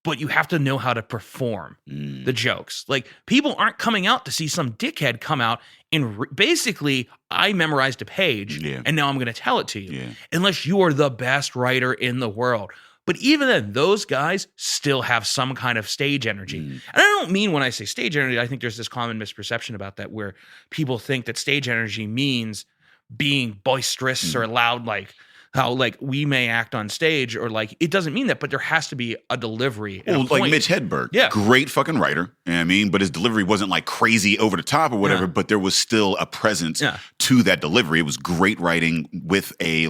but you have to know how to perform the jokes. Like, people aren't coming out to see some dickhead come out and basically, I memorized a page, and now I'm going to tell it to you. Yeah. Unless you are the best writer in the world. But even then, those guys still have some kind of stage energy. And I don't mean when I say stage energy, I think there's this common misperception about that where people think that stage energy means being boisterous or loud, like how like we may act on stage, or like it doesn't mean that, but there has to be a delivery. Well, like Mitch Hedberg, great fucking writer, you know what I mean? But his delivery wasn't like crazy over the top or whatever, but there was still a presence to that delivery. It was great writing with a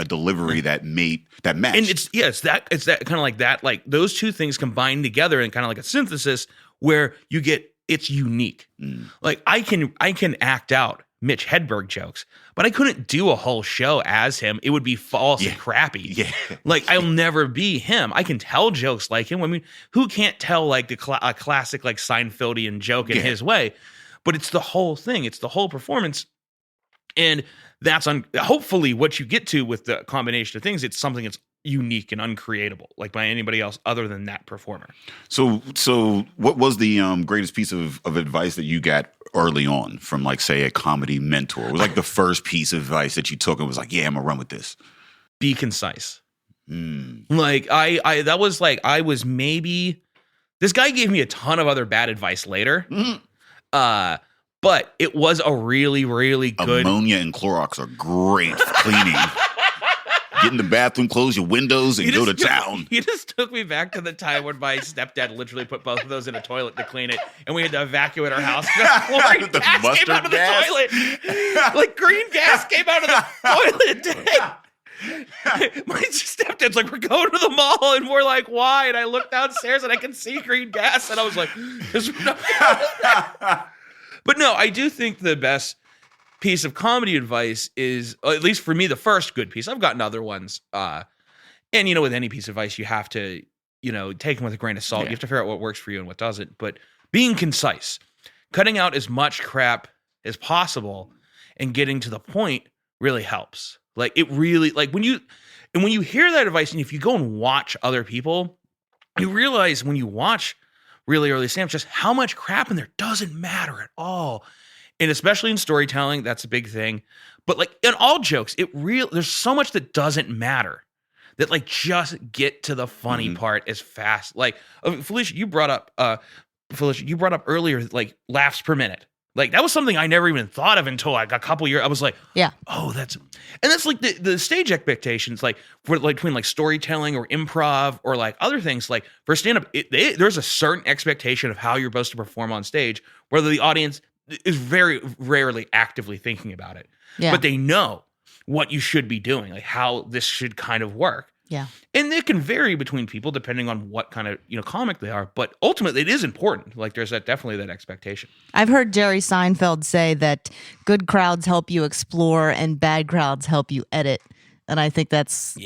delivery that matched. And it's that kind of like that, like those two things combined together in kind of like a synthesis where you get it's unique. Like I can act out Mitch Hedberg jokes, but I couldn't do a whole show as him. It would be false and crappy. Yeah. Like I'll never be him. I can tell jokes like him. I mean, who can't tell like a classic like Seinfeldian joke in his way? But it's the whole thing. It's the whole performance. And that's hopefully what you get to with the combination of things. It's something that's unique and uncreatable, like by anybody else other than that performer. So what was the greatest piece of advice that you got early on from, like, say, a comedy mentor? It was like the first piece of advice that you took and was like, yeah, I'm gonna run with this. Be concise. Like I was maybe, this guy gave me a ton of other bad advice later. But it was a really, really good. Ammonia and Clorox are great for cleaning. Get in the bathroom, close your windows, and go to town. He just took me back to the time when my stepdad literally put both of those in a toilet to clean it, and we had to evacuate our house. Chlorine The gas mustard came out of gas? the toilet. Like green gas came out of the toilet. My stepdad's like, we're going to the mall, and we're like, why? And I look downstairs and I can see green gas, and I was like, there's no. But no, I do think the best piece of comedy advice is, at least for me, the first good piece. I've gotten other ones. And, with any piece of advice, you have to, take them with a grain of salt. You have to figure out what works for you and what doesn't. But being concise, cutting out as much crap as possible and getting to the point really helps. Like, it really, like, when you hear that advice, and if you go and watch other people, you realize when you watch really early stand-up just how much crap in there doesn't matter at all. And especially in storytelling, that's a big thing. But like in all jokes, there's so much that doesn't matter. That like just get to the funny part as fast. Like Felicia, you brought up earlier like laughs per minute. Like that was something I never even thought of until like a couple years. I was like, that's like the stage expectations, like for like between like storytelling or improv or like other things. Like for stand-up, there's a certain expectation of how you're supposed to perform on stage, whether the audience is very rarely actively thinking about it, but they know what you should be doing, like how this should kind of work. Yeah. And it can vary between people depending on what kind of, comic they are. But ultimately, it is important. Like, there's definitely that expectation. I've heard Jerry Seinfeld say that good crowds help you explore and bad crowds help you edit. And I think that's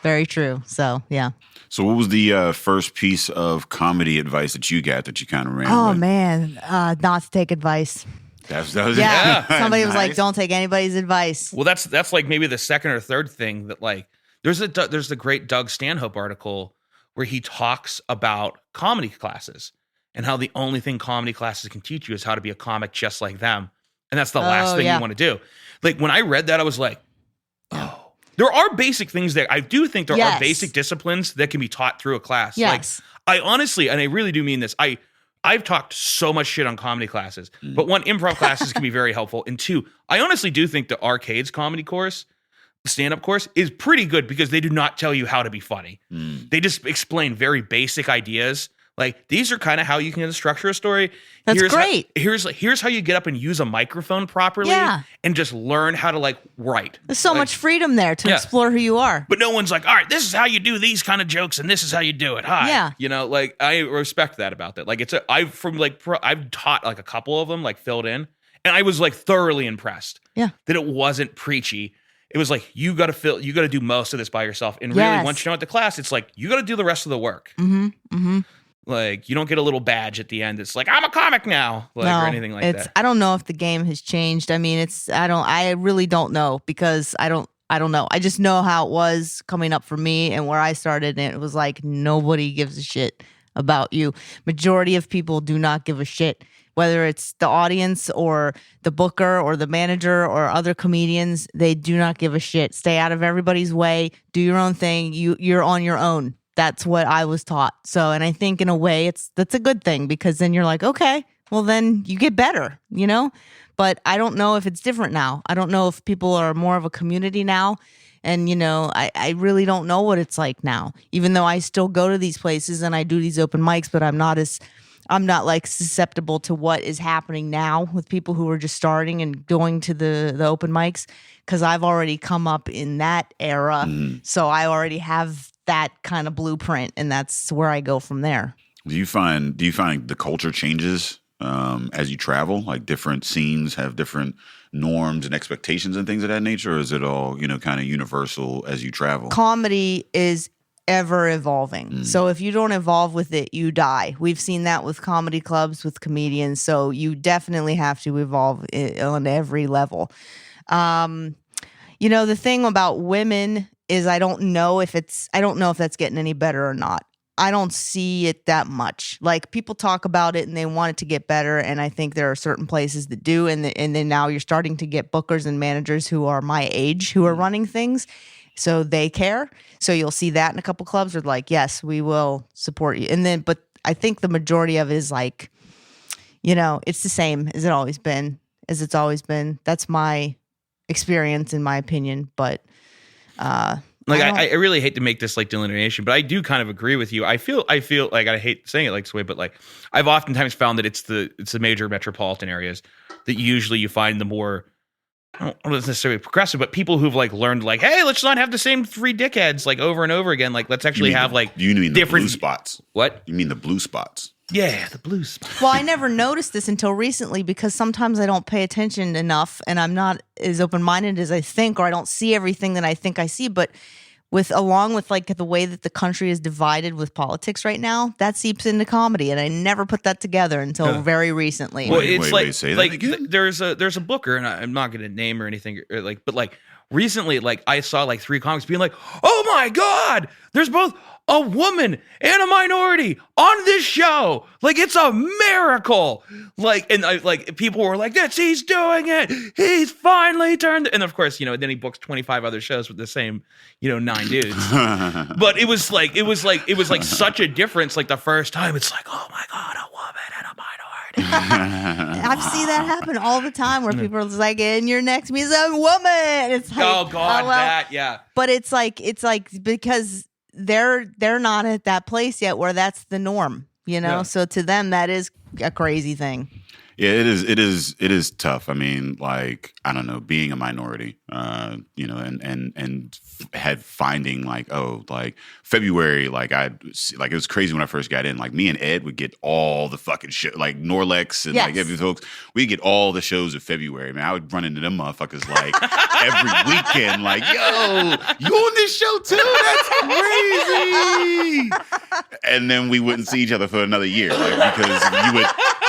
very true. So, yeah. So what was the first piece of comedy advice that you got that you kind of ran with? Oh, man. Not to take advice. That was Somebody was nice. like, don't take anybody's advice. Well, that's like maybe the second or third thing that like, there's the great Doug Stanhope article where he talks about comedy classes and how the only thing comedy classes can teach you is how to be a comic just like them. And that's the last thing you want to do. Like when I read that, I was like, there are basic things that I do think there are basic disciplines that can be taught through a class. Yes. Like I honestly, and I really do mean this, I've talked so much shit on comedy classes, but one, improv classes can be very helpful. And two, I honestly do think the Arcade's comedy course, stand-up course, is pretty good because they do not tell you how to be funny. They just explain very basic ideas. Like, these are kind of how you can structure a story. That's great. Here's how you get up and use a microphone properly and just learn how to, like, write. There's so much freedom there to explore who you are. But no one's like, all right, this is how you do these kind of jokes and this is how you do it. Hi. Yeah. Like, I respect that about that. Like, I've taught, like, a couple of them, like, filled in, and I was, like, thoroughly impressed. Yeah. That it wasn't preachy. It was like, you got to do most of this by yourself. And really, once you're done with the class, it's like, you got to do the rest of the work. Like, you don't get a little badge at the end. It's like, I'm a comic now, or anything like that. I don't know if the game has changed. I mean, I really don't know because I don't know. I just know how it was coming up for me and where I started. And it was like, nobody gives a shit about you. Majority of people do not give a shit, whether it's the audience or the booker or the manager or other comedians. They do not give a shit. Stay out of everybody's way. Do your own thing. You're on your own. that's what I was taught. So, and I think in a way that's a good thing, because then you're like, okay, well then you get better, you know? But I don't know if it's different now. I don't know if people are more of a community now. And, you know, I really don't know what it's like now, even though I still go to these places and I do these open mics, but I'm not like susceptible to what is happening now with people who are just starting and going to the open mics, because I've already come up in that era. So I already have that kind of blueprint, and that's where I go from there. Do you find the culture changes as you travel? Like different scenes have different norms and expectations and things of that nature, or is it all, you know, kind of universal as you travel? Comedy is ever evolving. So if you don't evolve with it, you die. We've seen that with comedy clubs, with comedians. So you definitely have to evolve on every level. You know, the thing about women is I don't know if that's getting any better or not. I don't see it that much. Like, people talk about it and they want it to get better, and I think there are certain places that do, and then now you're starting to get bookers and managers who are my age who are running things, so they care. So you'll see that in a couple clubs are like, yes, we will support you. And then, but I think the majority of it is like, you know, it's the same as it's always been. That's my experience, in my opinion. But like, I really hate to make this like delineation, but I do kind of agree with you. I feel like, I hate saying it like this way, but like I've oftentimes found that it's the major metropolitan areas that usually you find the more, I don't necessarily progressive, but people who've like learned like, hey, let's not have the same three dickheads like over and over again. Like, let's actually have like you mean different the blue spots? What? You mean the blue spots? Yeah, the blue spots. Well, I never noticed this until recently, because sometimes I don't pay attention enough and I'm not as open-minded as I think, or I don't see everything that I think I see. But along with like the way that the country is divided with politics right now, that seeps into comedy, and I never put that together until very recently. Well, Wait, say that again? There's a booker, and I'm not going to name or anything, or like, but like recently, like I saw like 3 comics being like, "Oh my God, there's both a woman and a minority on this show. Like, it's a miracle." Like, and like people were like, he's doing it. He's finally turned. And of course, you know, then he books 25 other shows with the same, you know, 9 dudes. But it was like such a difference. Like the first time, it's like, oh my God, a woman and a minority. I see that happen all the time, where people are just like, and your next me is a woman. It's like, oh God, that, yeah. But it's like because they're not at that place yet where that's the norm, you know? Yeah. So to them, that is a crazy thing. Yeah, it is tough. I mean, like, I don't know, being a minority, you know, and had finding like, February, like it was crazy when I first got in. Like, me and Ed would get all the fucking shit, like Norlex and like every folks, we get all the shows of February. Man, I would run into them motherfuckers like every weekend, like, yo, you on this show too? That's crazy. And then we wouldn't see each other for another year, like, because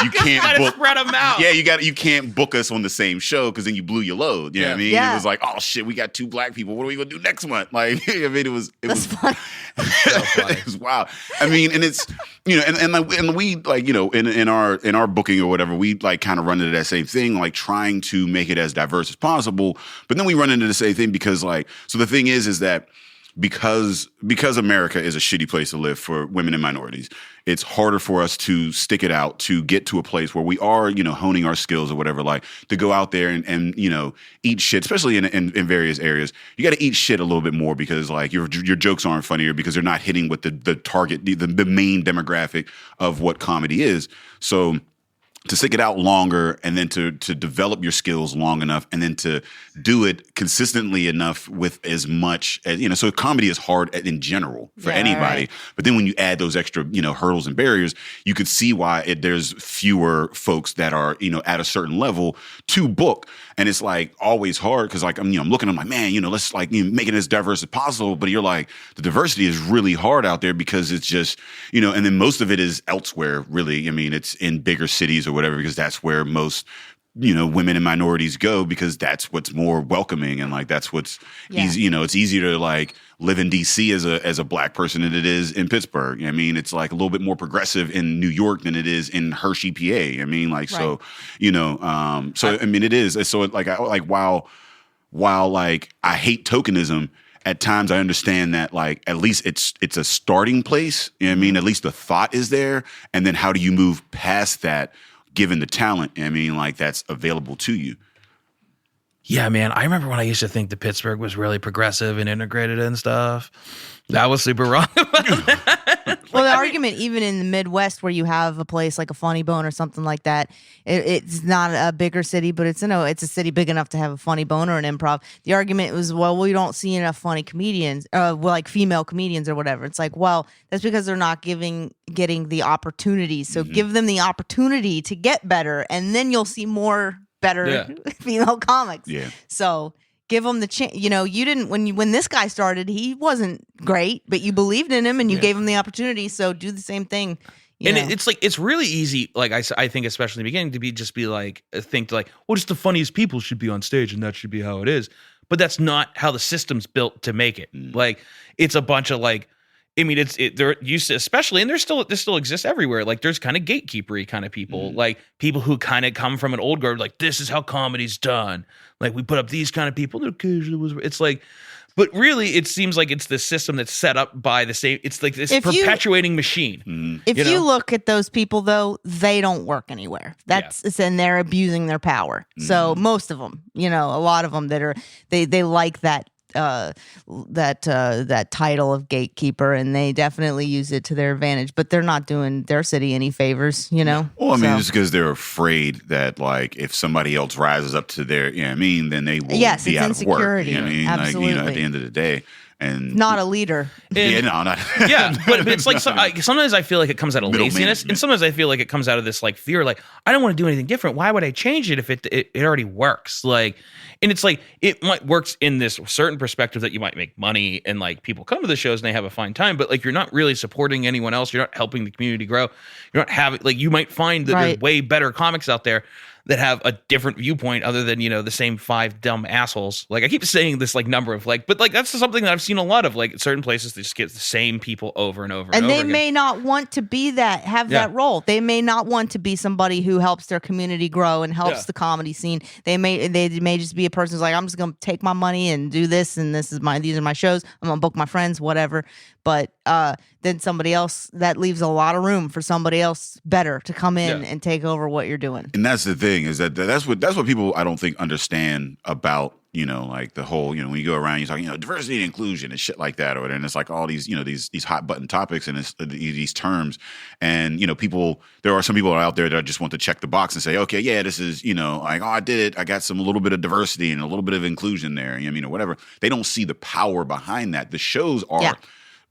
you can't book. Spread them out. Yeah, you can't book us on the same show, because then you blew your load. You know what I mean? Yeah. It was like, oh shit, we got 2 black people. What are we gonna do next month? Like, I mean, it was funny. it was wild. I mean, and it's, you know, and we, like, you know, in our booking or whatever, we like kind of run into that same thing, like trying to make it as diverse as possible. But then we run into the same thing because, like, so the thing is that because America is a shitty place to live for women and minorities, it's harder for us to stick it out, to get to a place where we are, you know, honing our skills or whatever, like to go out there and you know, eat shit, especially in various areas. You got to eat shit a little bit more, because like your jokes aren't funnier because they're not hitting with the target, the main demographic of what comedy is. So to stick it out longer, and then to develop your skills long enough, and then to do it consistently enough with as much as, you know, so comedy is hard in general for anybody. Right. But then when you add those extra, you know, hurdles and barriers, you could see why there's fewer folks that are, you know, at a certain level to book. And it's like always hard, because like, I'm looking, I'm like, man, you know, let's like, you know, make it as diverse as possible. But you're like, the diversity is really hard out there, because it's just, you know, and then most of it is elsewhere, really. I mean, it's in bigger cities or whatever, because that's where most, you know, women and minorities go, because that's what's more welcoming, and like that's what's easy. You know, it's easier to like live in DC as a black person than it is in Pittsburgh. I mean, it's like a little bit more progressive in New York than it is in Hershey, PA. I mean, like, so, you know, so I mean, it is. So like, while like I hate tokenism, at times I understand that, like, at least it's a starting place. You know what I mean? At least the thought is there. And then how do you move past that given the talent? I mean, like, that's available to you. Yeah, man. I remember when I used to think that Pittsburgh was really progressive and integrated and stuff. That was super wrong. Well, the argument, even in the Midwest, where you have a place like a Funny Bone or something like that, it's not a bigger city, but it's a city big enough to have a Funny Bone or an Improv. The argument was, well, we don't see enough funny comedians, like female comedians or whatever. It's like, well, that's because they're not getting the opportunity. So give them the opportunity to get better, and then you'll see more better female comics. Yeah. So give him the chance. You know, you didn't when this guy started, he wasn't great, but you believed in him and you gave him the opportunity. So do the same thing. It's like, it's really easy. Like I think, especially in the beginning, to think well, just the funniest people should be on stage and that should be how it is. But that's not how the system's built to make it. Like, it's a bunch of like, I mean, they're used to, especially, and this still exists everywhere. Like, there's kind of gatekeepery kind of people, like people who kind of come from an old guard, like, this is how comedy's done. Like, we put up these kind of people. It's like, but really, it seems like it's the system that's set up by the same. It's like this perpetuating machine. If you look at those people, though, they don't work anywhere. And they're abusing their power. So most of them, a lot of them they like that. That title of gatekeeper, and they definitely use it to their advantage, but they're not doing their city any favors, Well, I mean, it's because they're afraid that, like, if somebody else rises up to their, then they will be out of work. Absolutely. Like, at the end of the day. And not a leader. Not. But it's like sometimes I feel like it comes out of laziness, and sometimes I feel like it comes out of this like fear, like, I don't want to do anything different. Why would I change it if it already works? Like, and it's like, it might works in this certain perspective that you might make money and like people come to the shows and they have a fine time, but like, you're not really supporting anyone else. You're not helping the community grow. You're not having, like, you might find that there's way better comics out there that have a different viewpoint other than, the same 5 dumb assholes. Like, I keep saying this like number of like, but like, that's something that I've seen a lot of, like, certain places they just get the same people over and over and over again. May not want to be that role. They may not want to be somebody who helps their community grow and helps the comedy scene. They may just be a person who's like, I'm just going to take my money and do this, and these are my shows. I'm going to book my friends, whatever. But then somebody else, that leaves a lot of room for somebody else better to come in and take over what you're doing. And that's the thing, is that's what people, I don't think, understand about, like the whole, when you go around, you talk, diversity and inclusion and shit like that, and it's like all these, these hot button topics and these terms, and there are some people out there that just want to check the box and say, okay, yeah, this is, like, oh, I did it, I got a little bit of diversity and a little bit of inclusion there, or whatever. They don't see the power behind that. The shows are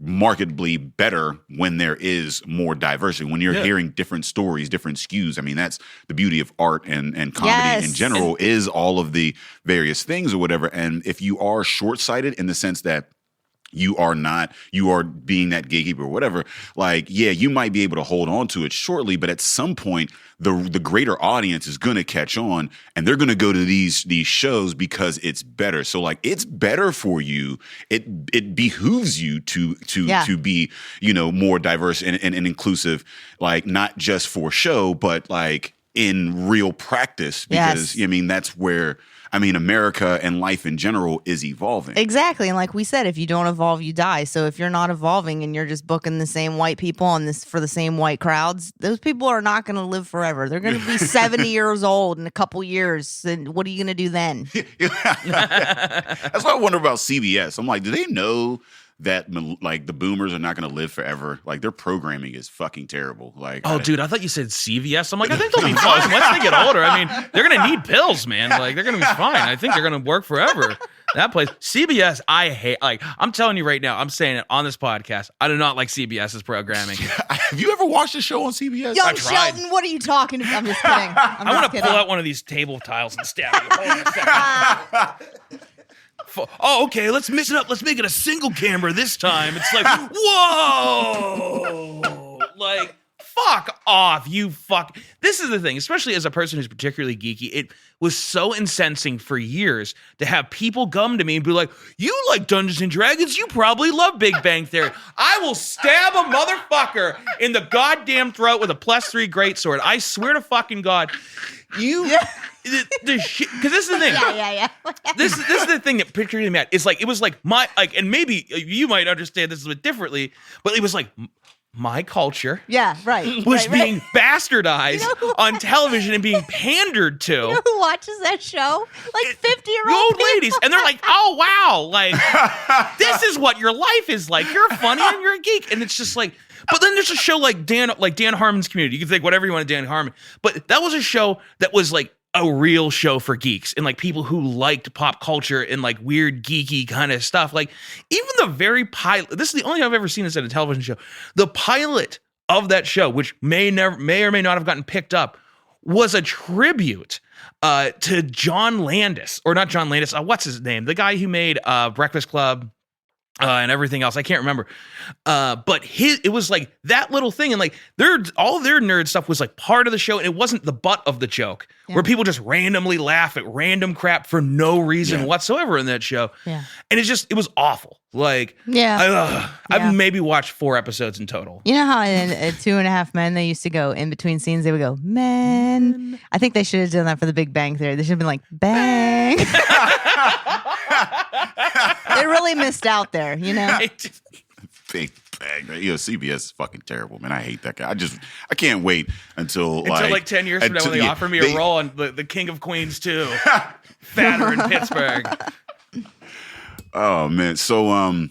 markedly better when there is more diversity, when you're hearing different stories, different skews. I mean, that's the beauty of art and comedy in general, is all of the various things or whatever. And if you are short-sighted in the sense that you are being that gatekeeper or whatever, like, you might be able to hold on to it shortly, but at some point, the greater audience is going to catch on, and they're going to go to these shows because it's better. So, like, it's better for you. It behooves you to be, more diverse and inclusive, like, not just for show, but like in real practice, because that's where, America and life in general is evolving. Exactly. And like we said, if you don't evolve, you die. So if you're not evolving and you're just booking the same white people for the same white crowds, those people are not going to live forever. They're going to be 70 years old in a couple years. And what are you going to do then? That's what I wonder about CBS. I'm like, do they know that, like, the boomers are not going to live forever? Like, their programming is fucking terrible. Like, dude, I thought you said CVS. I'm like, I think they'll be fine once they get older. I mean, they're going to need pills, man. Like, they're going to be fine. I think they're going to work forever. That place, CBS, I hate. Like, I'm telling you right now, I'm saying it on this podcast, I do not like CBS's programming. Have you ever watched a show on CBS? Young Sheldon, what are you talking about? I'm just kidding. I want to pull out one of these table tiles and stab you. Hold on a second. Oh, okay, let's mix it up. Let's make it a single camera this time. It's like, whoa! Like, fuck off, you fuck. This is the thing, especially as a person who's particularly geeky, it was so incensing for years to have people come to me and be like, you like Dungeons and Dragons, you probably love Big Bang Theory. I will stab a motherfucker in the goddamn throat with a +3 greatsword. I swear to fucking God. Because this is the thing. Yeah. This is the thing that particularly mad. It's like, it was like and maybe you might understand this a bit differently, but it was like my culture Yeah, right. was right, being right. bastardized on television and being pandered to. You know who watches that show? Like 50-year-old Old ladies, and they're like, "Oh wow, like this is what your life is like. You're funny and you're a geek," and it's just like. But then there's a show like Dan Harmon's Community. You can think whatever you want of Dan Harmon, but that was a show that was like a real show for geeks and like people who liked pop culture and like weird geeky kind of stuff. Like even the very pilot. This is the only time I've ever seen this at a television show. The pilot of that show, which may or may not have gotten picked up, was a tribute to John Landis, or not John Landis. What's his name? The guy who made Breakfast Club. And everything else, I can't remember. But it was like that little thing, and like all their nerd stuff was like part of the show, and it wasn't the butt of the joke, where people just randomly laugh at random crap for no reason whatsoever in that show. Yeah, and it was awful. Like, I've maybe watched 4 episodes in total. You know how in 2.5 Men they used to go in between scenes, they would go, "Men." I think they should have done that for the Big Bang Theory. They should have been like, "Bang." They really missed out there, you know? Big Bang. CBS is fucking terrible, man. I hate that guy. I can't wait until like 10 years from now when they offer me a role on the King of Queens 2. Fatter in Pittsburgh. Oh man. So I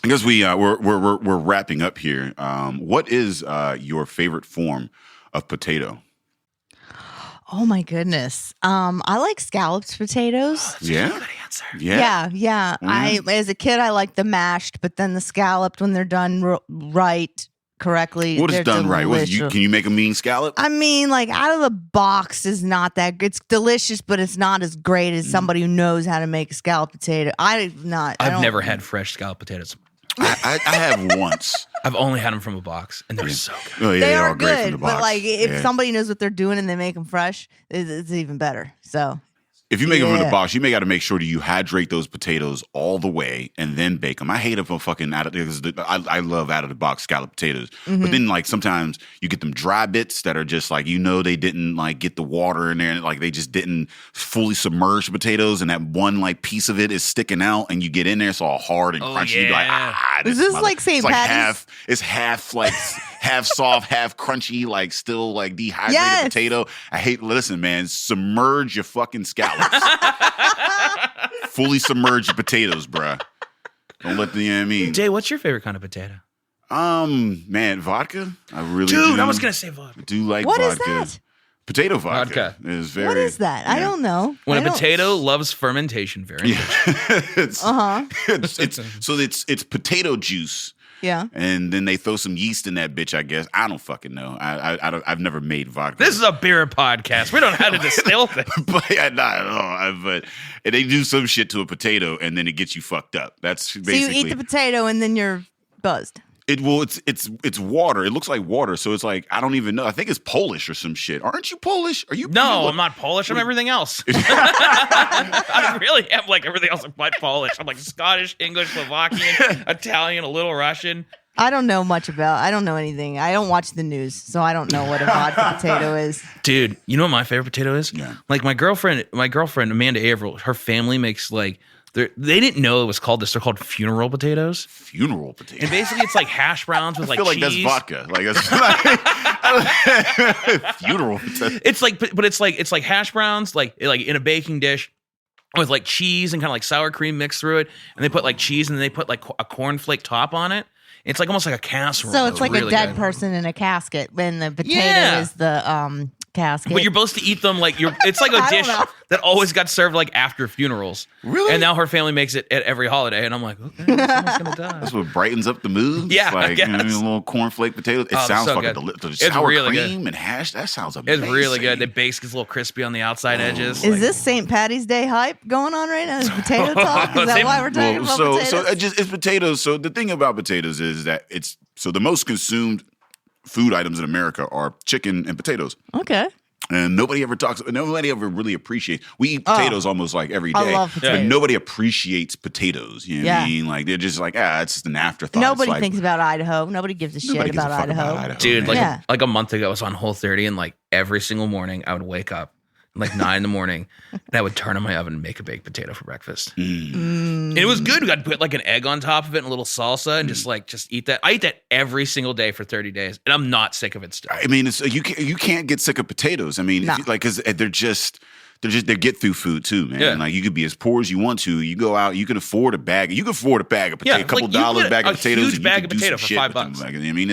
guess we're wrapping up here. What is your favorite form of potato? Oh my goodness. I like scalloped potatoes. Yeah. Good answer. Yeah. As a kid, I liked the mashed, but then the scalloped, when they're done right, correctly. What is done right? Delicious. Can you make a mean scallop? I mean, like out of the box is not that good. It's delicious, but it's not as great as somebody who knows how to make a scalloped potato. I've never had fresh scalloped potatoes. I have once. I've only had them from a box, and they're so good. Oh, yeah, They are are great from good, the box. but like if somebody knows what they're doing and they make them fresh, it's even better. So if you make them from the box, you may got to make sure that you hydrate those potatoes all the way and then bake them. I hate them for fucking I love out of the box scalloped potatoes, but then like sometimes you get them dry bits that are just like they didn't like get the water in there, and like they just didn't fully submerge the potatoes, and that one like piece of it is sticking out, and you get in there, it's all hard and crunchy. Yeah. You're like, Is this like St. Patty's? It's half like half soft, half crunchy, like still like dehydrated potato. Listen, man, submerge your fucking scallops. Fully submerge your potatoes, bruh. Don't let the, you know what I mean? Jay, what's your favorite kind of potato? Man, vodka. I really do. Dude, I was going to say vodka. I do like What is vodka. that? Potato vodka. Is very. What is that? I don't know. When a potato loves fermentation very much. It's potato juice. Yeah. And then they throw some yeast in that bitch, I guess. I don't fucking know. I've never made vodka. This is a beer podcast. We don't know how to distill things. But not at all. But they do some shit to a potato, and then it gets you fucked up. That's basically. So you eat the potato and then you're buzzed. It's water. It looks like water, so it's like I don't even know. I think it's Polish or some shit. Aren't you Polish? Are you? No, I'm not Polish. I'm everything else. I really am like everything else but Polish. I'm like Scottish, English, Slovakian, Italian, a little Russian. I don't know anything. I don't watch the news, so I don't know what a vodka potato is. Dude, you know what my favorite potato is? Yeah. Like my girlfriend Amanda Averill, her family makes like they didn't know it was called this. They're called funeral potatoes. Funeral potatoes. And basically, it's like hash browns with like cheese. I feel like that's vodka. Like that's funeral potatoes. It's like, but it's like hash browns, like in a baking dish with like cheese and kind of like sour cream mixed through it, and they put like cheese and then they put like a cornflake top on it. It's like almost like a casserole. So it's like really a dead good. person in a casket when the potato is the casket. But you're supposed to eat them like it's like a dish that always got served like after funerals. Really? And now her family makes it at every holiday, and I'm like, okay, someone's gonna die. That's what brightens up the mood. Yeah, like, I guess. You know, a little cornflake potatoes. It sounds so fucking good. delicious. It's Sour really cream good. and hash. That sounds amazing. It's really good. The base gets a little crispy on the outside edges. Is this St. Patty's Day hype going on right now? Is potato talk? Is that why we're talking about potatoes? So it's potatoes. So the thing about potatoes is that the most consumed food items in America are chicken and potatoes. Okay. And nobody ever really appreciates. We eat potatoes almost like every day. I love potatoes. But nobody appreciates potatoes. You know what I mean? Like, they're just like, it's just an afterthought. Nobody like, thinks about Idaho. Nobody gives a shit nobody gives a about fuck Idaho. about Idaho. Dude, man. like a month ago, I was on Whole30, and like every single morning, I would wake up like 9 in the morning, and I would turn on my oven and make a baked potato for breakfast. And it was good. I'd put like an egg on top of it and a little salsa, and just eat that. I eat that every single day for 30 days, and I'm not sick of it still. I mean, it's, you can't get sick of potatoes. I mean, No. because they're get through food too, man. Yeah. Like, you could be as poor as you want to. You go out, you can afford a bag. You can afford a bag of potatoes, Yeah, a couple like, you dollars get bag of a potatoes. huge and bag you of can do potato some for shit with them. $5. Like, I mean,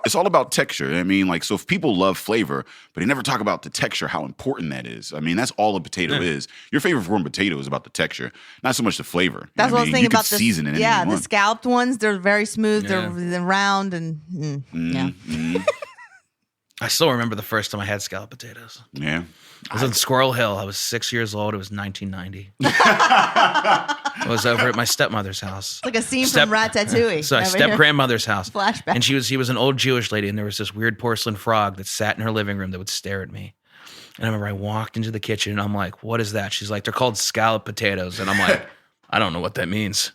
it's all about texture. I mean, like, so if people love flavor, but they never talk about the texture, how important that is. I mean, that's all a potato is. Your favorite form of potato is about the texture, not so much the flavor. That's what I was thinking you can about. season it. Yeah, anything you the want. scalloped ones, they're very smooth. Yeah. They're round and yeah. I still remember the first time I had scalloped potatoes. Yeah. I was on Squirrel Hill. I was 6 years old. It was 1990. I was over at my stepmother's house. Like a scene from Ratatouille. So my over step here. grandmother's house. Flashback. And she was an old Jewish lady, and there was this weird porcelain frog that sat in her living room that would stare at me. And I remember I walked into the kitchen, and I'm like, "What is that?" She's like, "They're called scalloped potatoes." And I'm like, "I don't know what that means."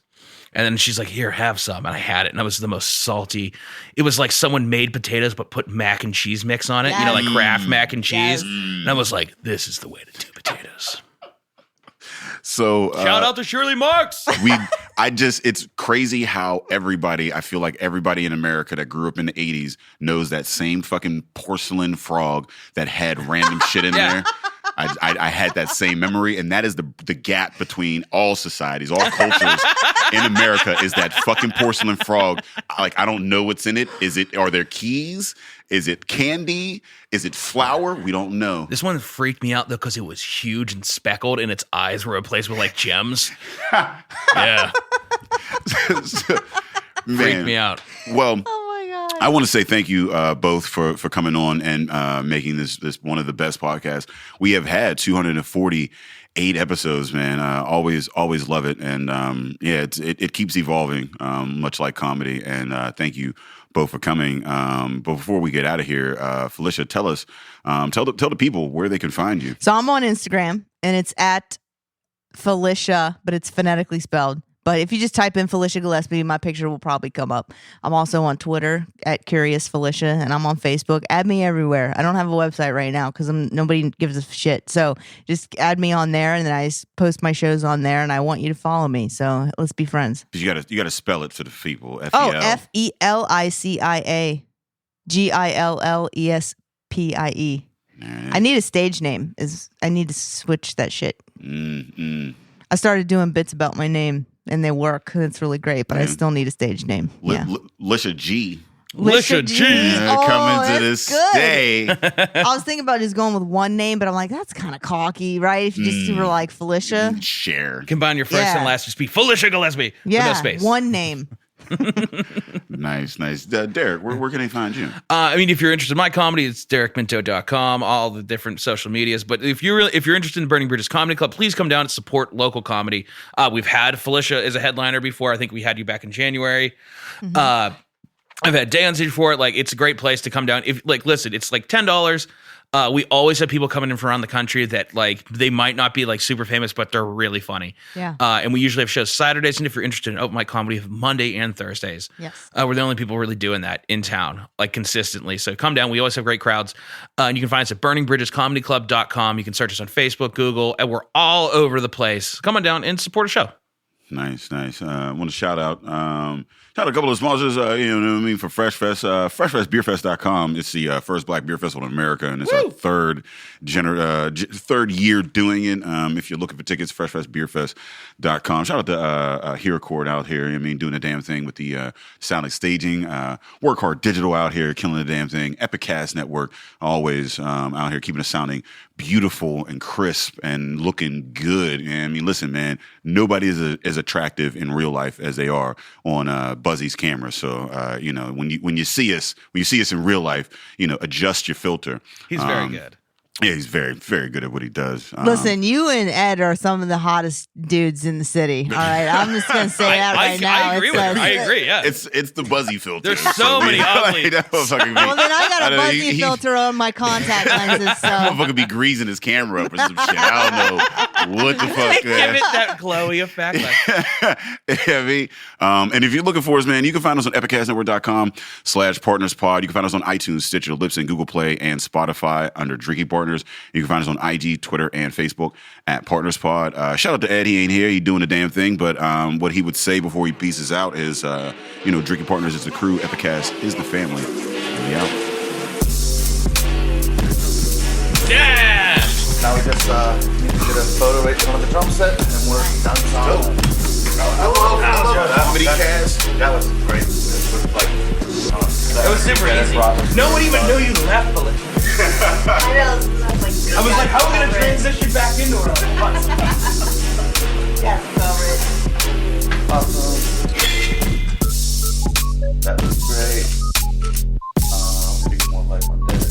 And then she's like, "Here, have some." And I had it, and it was the most salty. It was like someone made potatoes but put mac and cheese mix on it, like Kraft mac and cheese. Yes. And I was like, "This is the way to do potatoes." So Shout out to Shirley Marks. It's crazy how I feel like everybody in America that grew up in the 80s knows that same fucking porcelain frog that had random shit in there. I had that same memory, and that is the gap between all societies, all cultures in America, is that fucking porcelain frog. Like, I don't know what's in it. Are there keys? Is it candy? Is it flour? We don't know. This one freaked me out though because it was huge and speckled, and its eyes were replaced with like gems. Yeah, freaked me out. Well, Oh my God. I want to say thank you both for coming on and making this one of the best podcasts we have had. 248 episodes, man. Always love it, and it keeps evolving, much like comedy. And thank you both for coming. But before we get out of here, Felicia, tell the people where they can find you. So I'm on Instagram, and it's at Felicia, but it's phonetically spelled. But if you just type in Felicia Gillespie, my picture will probably come up. I'm also on Twitter at Curious Felicia, and I'm on Facebook. Add me everywhere. I don't have a website right now because nobody gives a shit. So just add me on there, and then I post my shows on there, and I want you to follow me. So let's be friends. You gotta spell it for the people. Felicia Gillespie. I need a stage name. I need to switch that shit. I started doing bits about my name, and they work. It's really great, but I still need a stage name. Yeah. Lisha G. Lisha G. Coming to this good. day. I was thinking about just going with one name, but I'm like, that's kind of cocky, right? If you just were like Felicia. Share. Combine your first and last, just be Felicia Gillespie. With no space. One name. Nice. Derek, where can they find you? I mean, if you're interested in my comedy, it's derekminto.com, all the different social medias. But if you're interested in Burning Bridges Comedy Club, please come down and support local comedy. We've had Felicia as a headliner before. I think we had you back in January. I've had Day on Stage before. Like, it's a great place to come down. Listen, it's like $10. We always have people coming in from around the country that, like, they might not be like super famous, but they're really funny. Yeah. And we usually have shows Saturdays, and if you're interested in open mic comedy, we have Monday and Thursdays. Yes. We're the only people really doing that in town, like, consistently. So come down. We always have great crowds. And you can find us at burningbridgescomedyclub.com. You can search us on Facebook, Google, and we're all over the place. Come on down and support a show. Nice. I want to shout out a couple of sponsors, for Fresh Fest. FreshFestBeerFest.com. It's the first Black beer festival in America, and it's our third year doing it. If you're looking for tickets, FreshFestBeerFest.com. Shout out to Hero Court out here. Doing the damn thing with the sound staging. Work Hard Digital out here, killing the damn thing. Epicast Network, always out here keeping it sounding beautiful and crisp and looking good. And listen, man, nobody is as attractive in real life as they are on Buzzy's camera. So when you see us in real life, adjust your filter. He's very good. Yeah, he's very, very good at what he does. Listen, you and Ed are some of the hottest dudes in the city. All right, I'm just gonna say that right now. I agree with her. I agree. Yeah, it's the Buzzy filter. There's so many ugly. Well, then I got a Buzzy filter on my contact lenses. So motherfucker be greasing his camera up or some shit. I don't know what the fuck. Give it that glowy effect. I mean, and if you're looking for us, man, you can find us on epicastnetwork.com/partnerspod. You can find us on iTunes, Stitcher, Libsyn, Google Play, and Spotify under Drinking Partners. You can find us on IG, Twitter, and Facebook at PartnersPod. Shout out to Ed. He ain't here. He doing the damn thing. But what he would say before he pieces out is, Drinking Partners is the crew. Epicast is the family. And we out. Yeah! Now we just need to get a photo right in front of the drum set, and we're done. Comedy cast. That was great. It was super easy. No one even knew you left, Felicia. I know. I was like, how are we going to transition back into her? Yes, Awesome. That was great. Maybe more light on this.